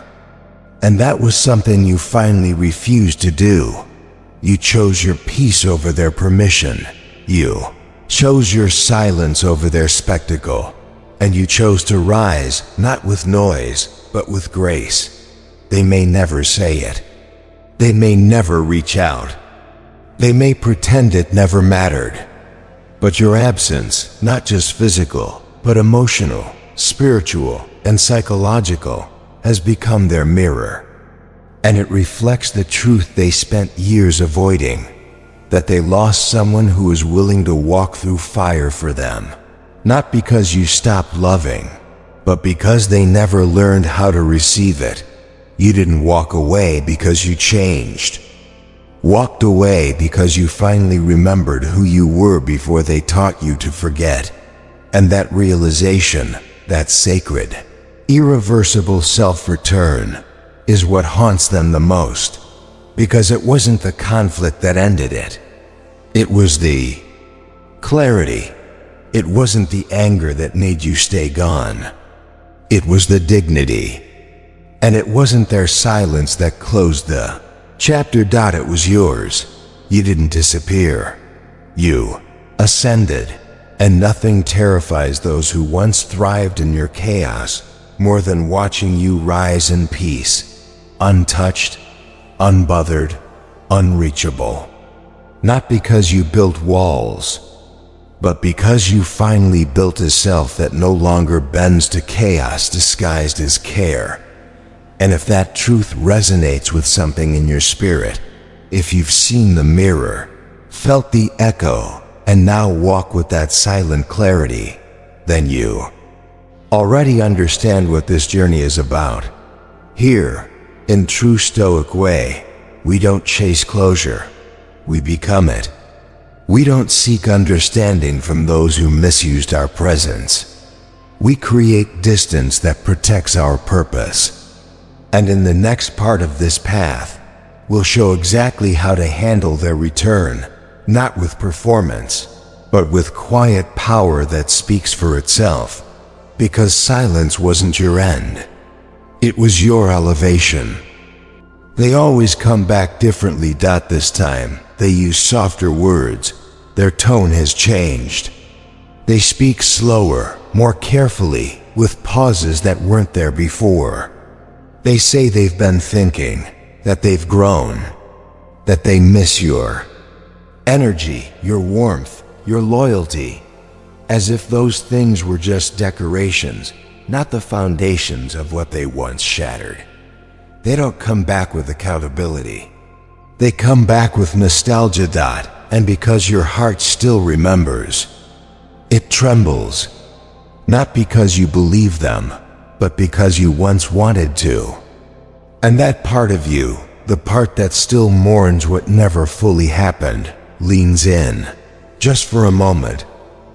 And that was something you finally refused to do. You chose your peace over their permission. You chose your silence over their spectacle. And you chose to rise, not with noise, but with grace. They may never say it. They may never reach out. They may pretend it never mattered. But your absence, not just physical, but emotional, spiritual, and psychological, has become their mirror. And it reflects the truth they spent years avoiding, that they lost someone who was willing to walk through fire for them. Not because you stopped loving, but because they never learned how to receive it. You didn't walk away because you changed. Walked away because you finally remembered who you were before they taught you to forget. And that realization, that sacred, irreversible self-return, is what haunts them the most. Because it wasn't the conflict that ended it. It was the clarity. It wasn't the anger that made you stay gone. It was the dignity. And it wasn't their silence that closed the chapter. It was yours. You didn't disappear. You ascended. And nothing terrifies those who once thrived in your chaos more than watching you rise in peace, untouched, unbothered, unreachable. Not because you built walls, but because you finally built a self that no longer bends to chaos disguised as care. And if that truth resonates with something in your spirit, if you've seen the mirror, felt the echo, and now walk with that silent clarity, then you already understand what this journey is about. Here, in true Stoic way, we don't chase closure, we become it. We don't seek understanding from those who misused our presence. We create distance that protects our purpose. And in the next part of this path, we'll show exactly how to handle their return, not with performance, but with quiet power that speaks for itself. Because silence wasn't your end. It was your elevation. They always come back differently. This time, they use softer words. Their tone has changed. They speak slower, more carefully, with pauses that weren't there before. They say they've been thinking, that they've grown, that they miss your energy, your warmth, your loyalty, as if those things were just decorations, not the foundations of what they once shattered. They don't come back with accountability. They come back with nostalgia. And because your heart still remembers, it trembles. Not because you believe them, but because you once wanted to. And that part of you, the part that still mourns what never fully happened, leans in, just for a moment,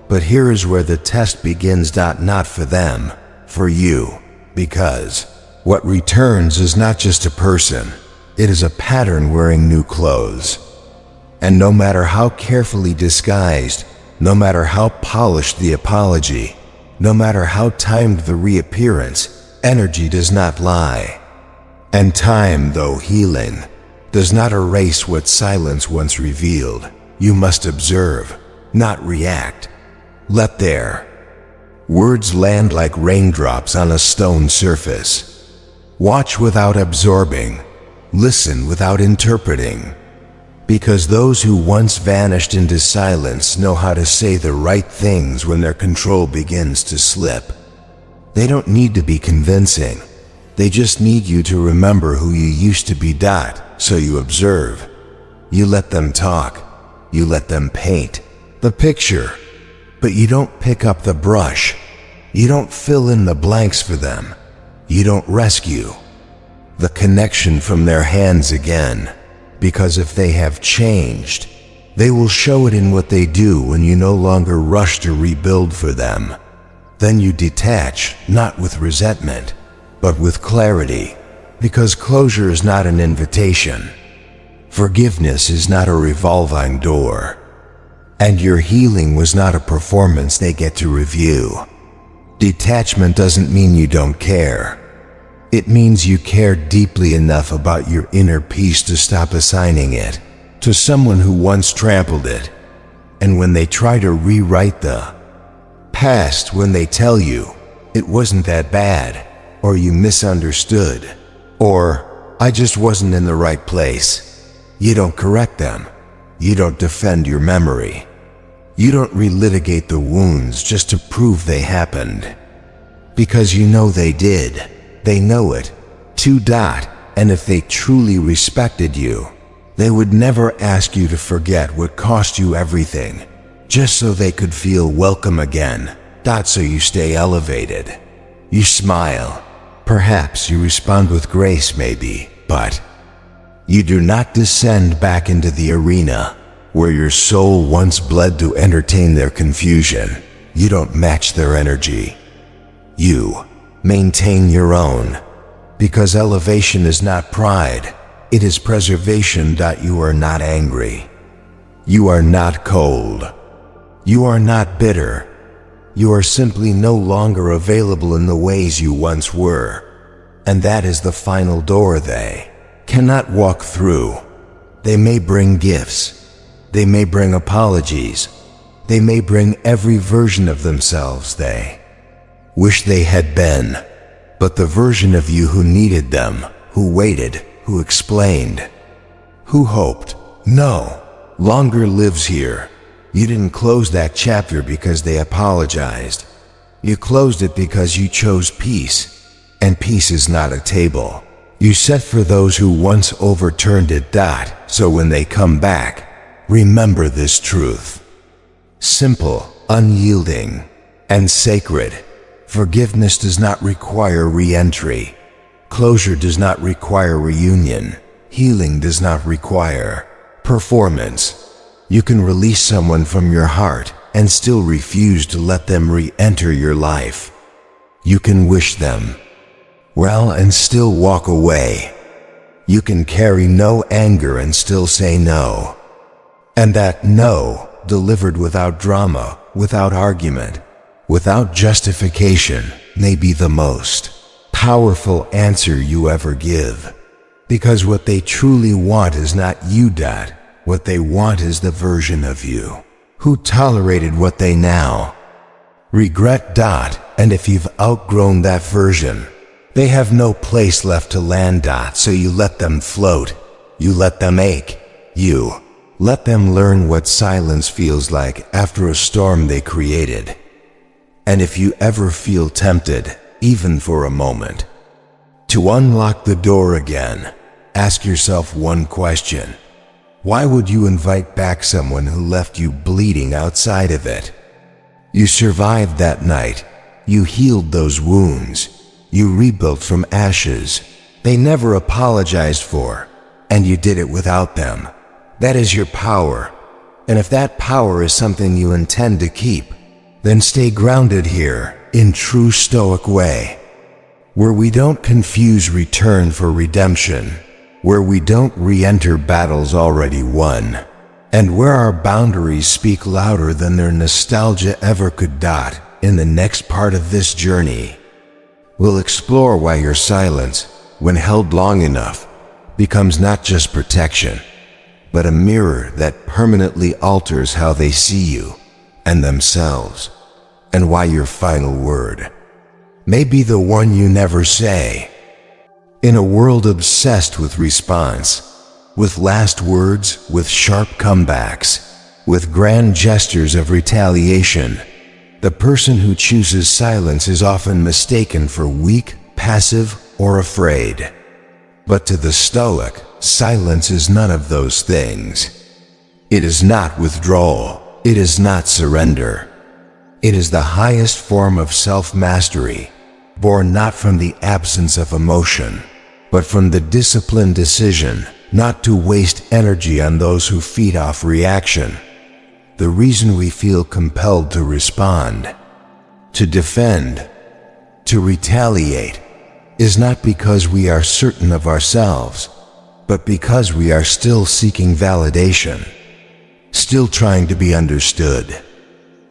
But here is where the test begins, not for them, for you. Because what returns is not just a person, it is a pattern wearing new clothes. And no matter how carefully disguised, no matter how polished the apology, no matter how timed the reappearance, energy does not lie. And time, though healing, does not erase what silence once revealed. You must observe, not react. Let their words land like raindrops on a stone surface. Watch without absorbing, listen without interpreting. Because those who once vanished into silence know how to say the right things when their control begins to slip. They don't need to be convincing. They just need you to remember who you used to be. So you observe. You let them talk. You let them paint the picture. But you don't pick up the brush. You don't fill in the blanks for them. You don't rescue the connection from their hands again. Because if they have changed, they will show it in what they do when you no longer rush to rebuild for them. Then you detach, not with resentment, but with clarity. Because closure is not an invitation. Forgiveness is not a revolving door. And your healing was not a performance they get to review. Detachment doesn't mean you don't care. It means you care deeply enough about your inner peace to stop assigning it to someone who once trampled it. And when they try to rewrite the past, when they tell you it wasn't that bad, or you misunderstood, or I just wasn't in the right place, you don't correct them. You don't defend your memory. You don't relitigate the wounds just to prove they happened. Because you know they did. They know it. And if they truly respected you, they would never ask you to forget what cost you everything, just so they could feel welcome again. So you stay elevated. You smile. Perhaps you respond with grace maybe, but you do not descend back into the arena where your soul once bled to entertain their confusion. You don't match their energy. You maintain your own, because elevation is not pride, it is preservation. You are not angry. You are not cold. You are not bitter. You are simply no longer available in the ways you once were. And that is the final door they cannot walk through. They may bring gifts. They may bring apologies. They may bring every version of themselves they wish they had been, but the version of you who needed them, who waited, who explained, who hoped, no longer lives here. You didn't close that chapter because they apologized. You closed it because you chose peace, and peace is not a table you set for those who once overturned it. So when they come back, remember this truth. Simple, unyielding, and sacred. Forgiveness does not require re-entry. Closure does not require reunion. Healing does not require performance. You can release someone from your heart and still refuse to let them re-enter your life. You can wish them well and still walk away. You can carry no anger and still say no. And that no, delivered without drama, without argument, without justification, may be the most powerful answer you ever give. Because what they truly want is not you. What they want is the version of you who tolerated what they now regret. And if you've outgrown that version, they have no place left to land. So you let them float. You let them ache. You let them learn what silence feels like after a storm they created. And if you ever feel tempted, even for a moment, to unlock the door again, ask yourself one question. Why would you invite back someone who left you bleeding outside of it? You survived that night. You healed those wounds. You rebuilt from ashes they never apologized for, and you did it without them. That is your power. And if that power is something you intend to keep, then stay grounded here in true Stoic way, where we don't confuse return for redemption, where we don't re-enter battles already won, and where our boundaries speak louder than their nostalgia ever could. In the next part of this journey, we'll explore why your silence, when held long enough, becomes not just protection, but a mirror that permanently alters how they see you and themselves, and why your final word may be the one you never say. In a world obsessed with response, with last words, with sharp comebacks, with grand gestures of retaliation, the person who chooses silence is often mistaken for weak, passive, or afraid. But to the Stoic, silence is none of those things. It is not withdrawal. It is not surrender. It is the highest form of self-mastery, born not from the absence of emotion, but from the disciplined decision not to waste energy on those who feed off reaction. The reason we feel compelled to respond, to defend, to retaliate, is not because we are certain of ourselves, but because we are still seeking validation, still trying to be understood,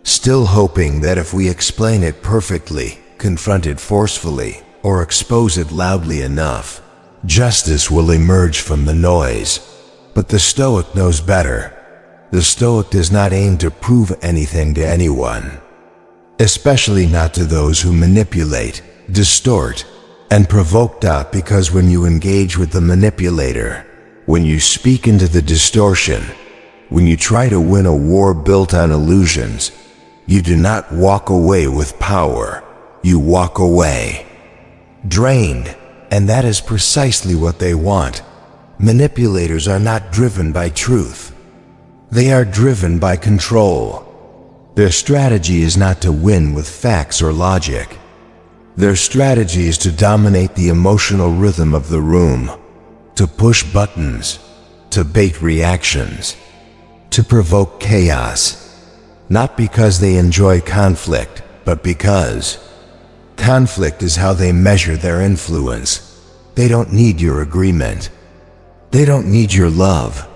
still hoping that if we explain it perfectly, confront it forcefully, or expose it loudly enough, justice will emerge from the noise. But the Stoic knows better. The Stoic does not aim to prove anything to anyone, especially not to those who manipulate, distort, and provoke. Because when you engage with the manipulator, when you speak into the distortion, when you try to win a war built on illusions, you do not walk away with power. You walk away drained, and that is precisely what they want. Manipulators are not driven by truth. They are driven by control. Their strategy is not to win with facts or logic. Their strategy is to dominate the emotional rhythm of the room, to push buttons, to bait reactions, to provoke chaos. Not because they enjoy conflict, but because conflict is how they measure their influence. They don't need your agreement. They don't need your love.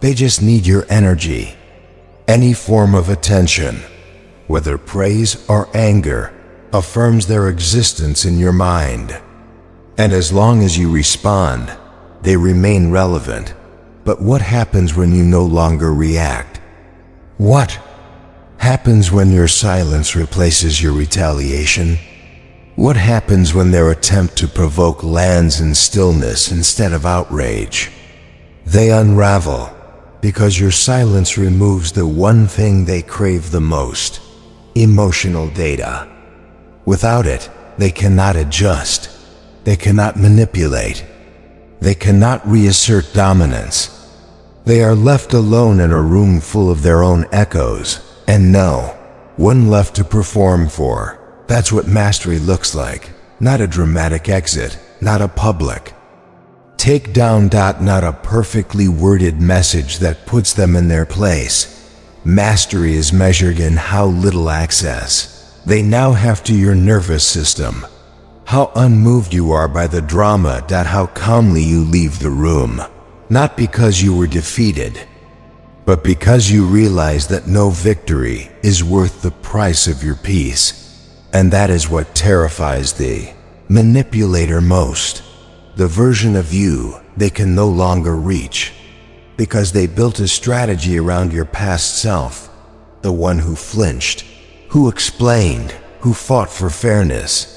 They just need your energy. Any form of attention, whether praise or anger, affirms their existence in your mind. And as long as you respond, they remain relevant. But what happens when you no longer react? What happens when your silence replaces your retaliation? What happens when their attempt to provoke lands in stillness instead of outrage? They unravel, because your silence removes the one thing they crave the most: emotional data. Without it, they cannot adjust. They cannot manipulate. They cannot reassert dominance. They are left alone in a room full of their own echoes, and no one left to perform for. That's what mastery looks like. Not a dramatic exit, not a public takedown. Not a perfectly worded message that puts them in their place. Mastery is measured in how little access they now have to your nervous system, how unmoved you are by the drama. How calmly you leave the room, not because you were defeated, but because you realize that no victory is worth the price of your peace. And that is what terrifies the manipulator most. The version of you they can no longer reach, because they built a strategy around your past self, the one who flinched, who explained, who fought for fairness.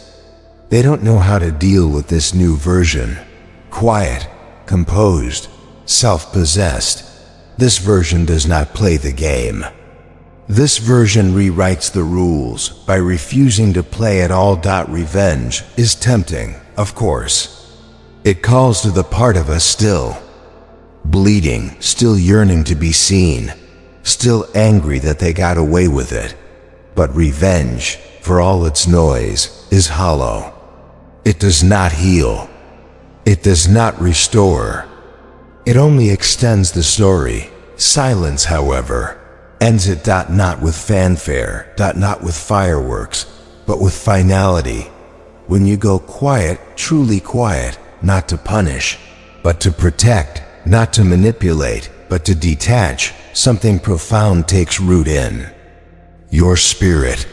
They don't know how to deal with this new version. Quiet, composed, self-possessed. This version does not play the game. This version rewrites the rules by refusing to play at all. Revenge is tempting, of course. It calls to the part of us still bleeding, still yearning to be seen, still angry that they got away with it. But revenge, for all its noise, is hollow. It does not heal. It does not restore. It only extends the story. Silence, however, ends it not with fanfare, not with fireworks, but with finality. When you go quiet, truly quiet, not to punish, but to protect, not to manipulate, but to detach, something profound takes root in your spirit.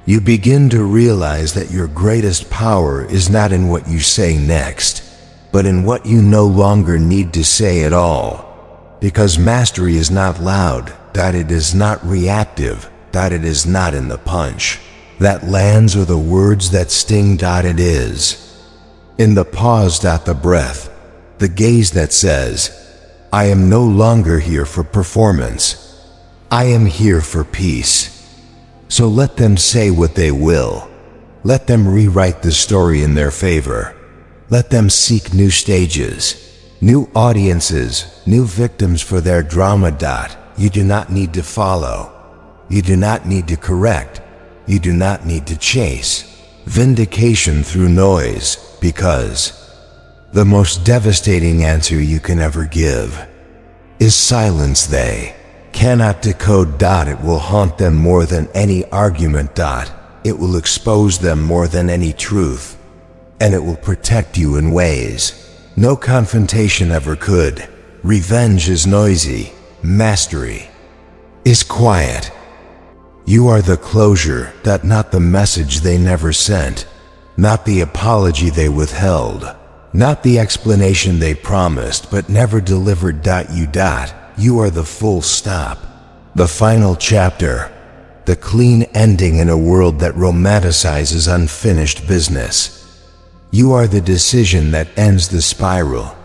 You begin to realize that your greatest power is not in what you say next, but in what you no longer need to say at all. Because mastery is not loud, that it is not reactive, that it is not in the punch that lands or the words that sting, it is in the pause, the breath, the gaze that says, I am no longer here for performance. I am here for peace. So let them say what they will. Let them rewrite the story in their favor. Let them seek new stages, new audiences, new victims for their drama. You do not need to follow. You do not need to correct. You do not need to chase vindication through noise, because the most devastating answer you can ever give is silence. They cannot decode. It will haunt them more than any argument. It will expose them more than any truth, and it will protect you in ways no confrontation ever could. Revenge is noisy. Mastery is quiet. You are the closure, not the message they never sent, not the apology they withheld, not the explanation they promised but never delivered. You are the full stop, the final chapter, the clean ending in a world that romanticizes unfinished business. You are the decision that ends the spiral,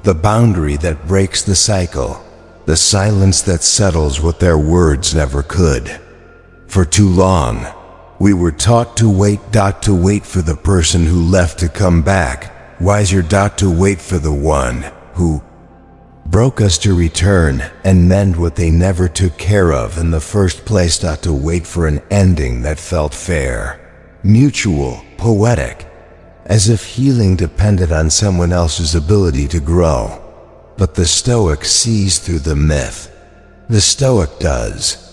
the boundary that breaks the cycle, the silence that settles what their words never could. For too long, we were taught to wait for the person who left to come back, wiser to wait for the one who broke us to return and mend what they never took care of in the first place. To wait for an ending that felt fair, mutual, poetic, as if healing depended on someone else's ability to grow. But the Stoic sees through the myth. The Stoic does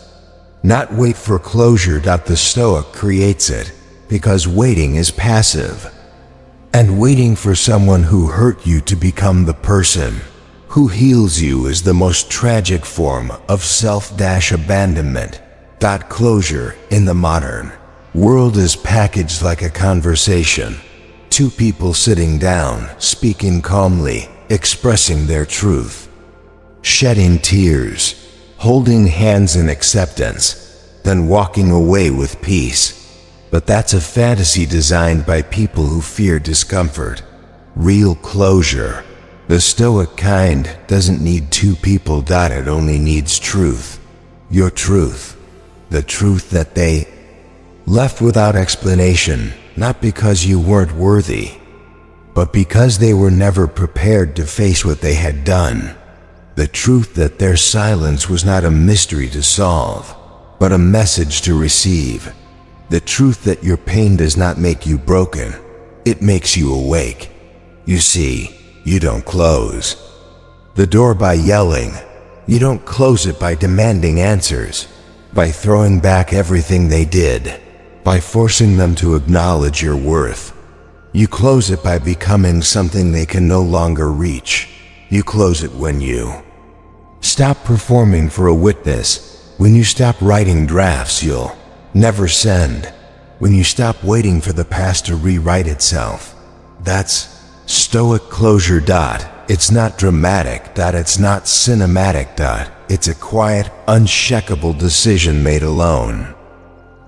not wait for closure. The Stoic creates it, because waiting is passive. And waiting for someone who hurt you to become the person who heals you is the most tragic form of self-abandonment. Closure in the modern world is packaged like a conversation. Two people sitting down, speaking calmly, expressing their truth, shedding tears, holding hands in acceptance, then walking away with peace. But that's a fantasy designed by people who fear discomfort. Real closure, the Stoic kind, doesn't need two people. It only needs truth. Your truth. The truth that they left without explanation, not because you weren't worthy, but because they were never prepared to face what they had done. The truth that their silence was not a mystery to solve, but a message to receive. The truth that your pain does not make you broken, it makes you awake. You see, you don't close the door by yelling. You don't close it by demanding answers, by throwing back everything they did, by forcing them to acknowledge your worth. You close it by becoming something they can no longer reach. You close it when you stop performing for a witness, when you stop writing drafts you'll never send, when you stop waiting for the past to rewrite itself. That's Stoic closure. It's not dramatic. It's not cinematic. It's a quiet, uncheckable decision made alone.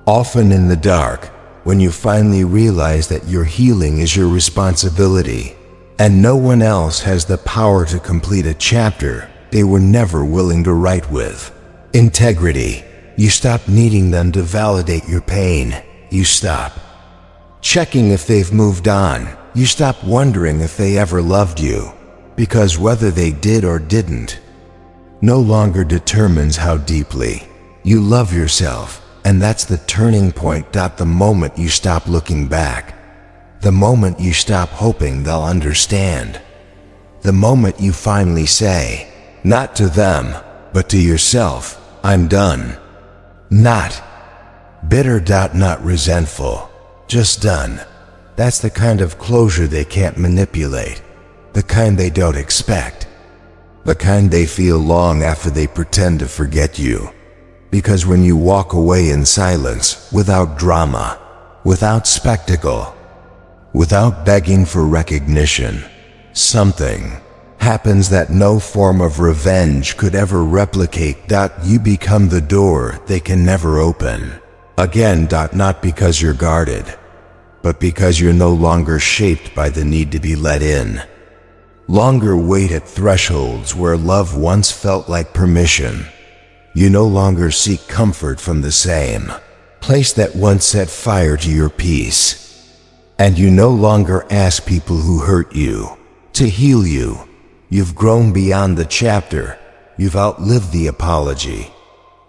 Often in the dark, when you finally realize that your healing is your responsibility, and no one else has the power to complete a chapter they were never willing to write with. Integrity. You stop needing them to validate your pain. You stop checking if they've moved on. You stop wondering if they ever loved you, because whether they did or didn't no longer determines how deeply you love yourself. And that's the turning point. The moment you stop looking back, the moment you stop hoping they'll understand, the moment you finally say, not to them, but to yourself, I'm done. Not bitter. Not resentful. Just done. That's the kind of closure they can't manipulate. The kind they don't expect. The kind they feel long after they pretend to forget you. Because when you walk away in silence, without drama, without spectacle, without begging for recognition, something happens that no form of revenge could ever replicate. You become the door they can never open. Again. Not because you're guarded, but because you're no longer shaped by the need to be let in. Longer wait at thresholds where love once felt like permission. You no longer seek comfort from the same place that once set fire to your peace. And you no longer ask people who hurt you to heal you. You've grown beyond the chapter. You've outlived the apology.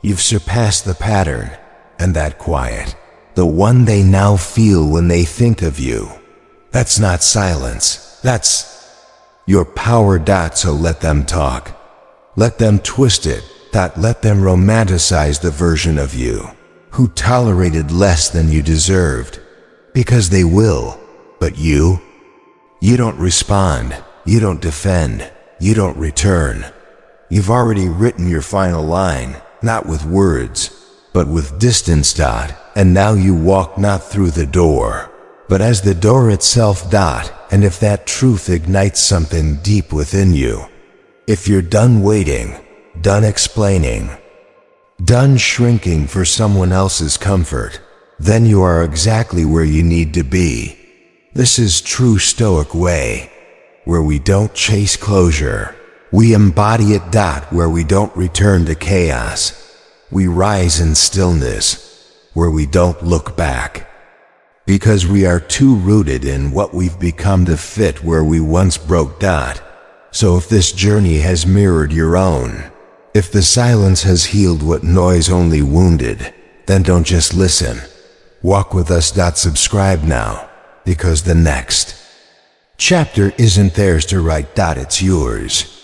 You've surpassed the pattern, and that quiet, the one they now feel when they think of you. That's not silence. That's your power. So let them talk. Let them twist it. Let them romanticize the version of you who tolerated less than you deserved. Because they will. But you don't respond. You don't defend. You don't return. You've already written your final line, not with words, but with distance. And now you walk not through the door, but as the door itself. And if that truth ignites something deep within you, if you're done waiting, done explaining, done shrinking for someone else's comfort, then you are exactly where you need to be. This is true Stoic way, where we don't chase closure. We embody it. Where we don't return to chaos. We rise in stillness, where we don't look back. Because we are too rooted in what we've become to fit where we once broke. So if this journey has mirrored your own, if the silence has healed what noise only wounded, then don't just listen. Walk with us. Subscribe now, because the next chapter isn't theirs to write. It's yours.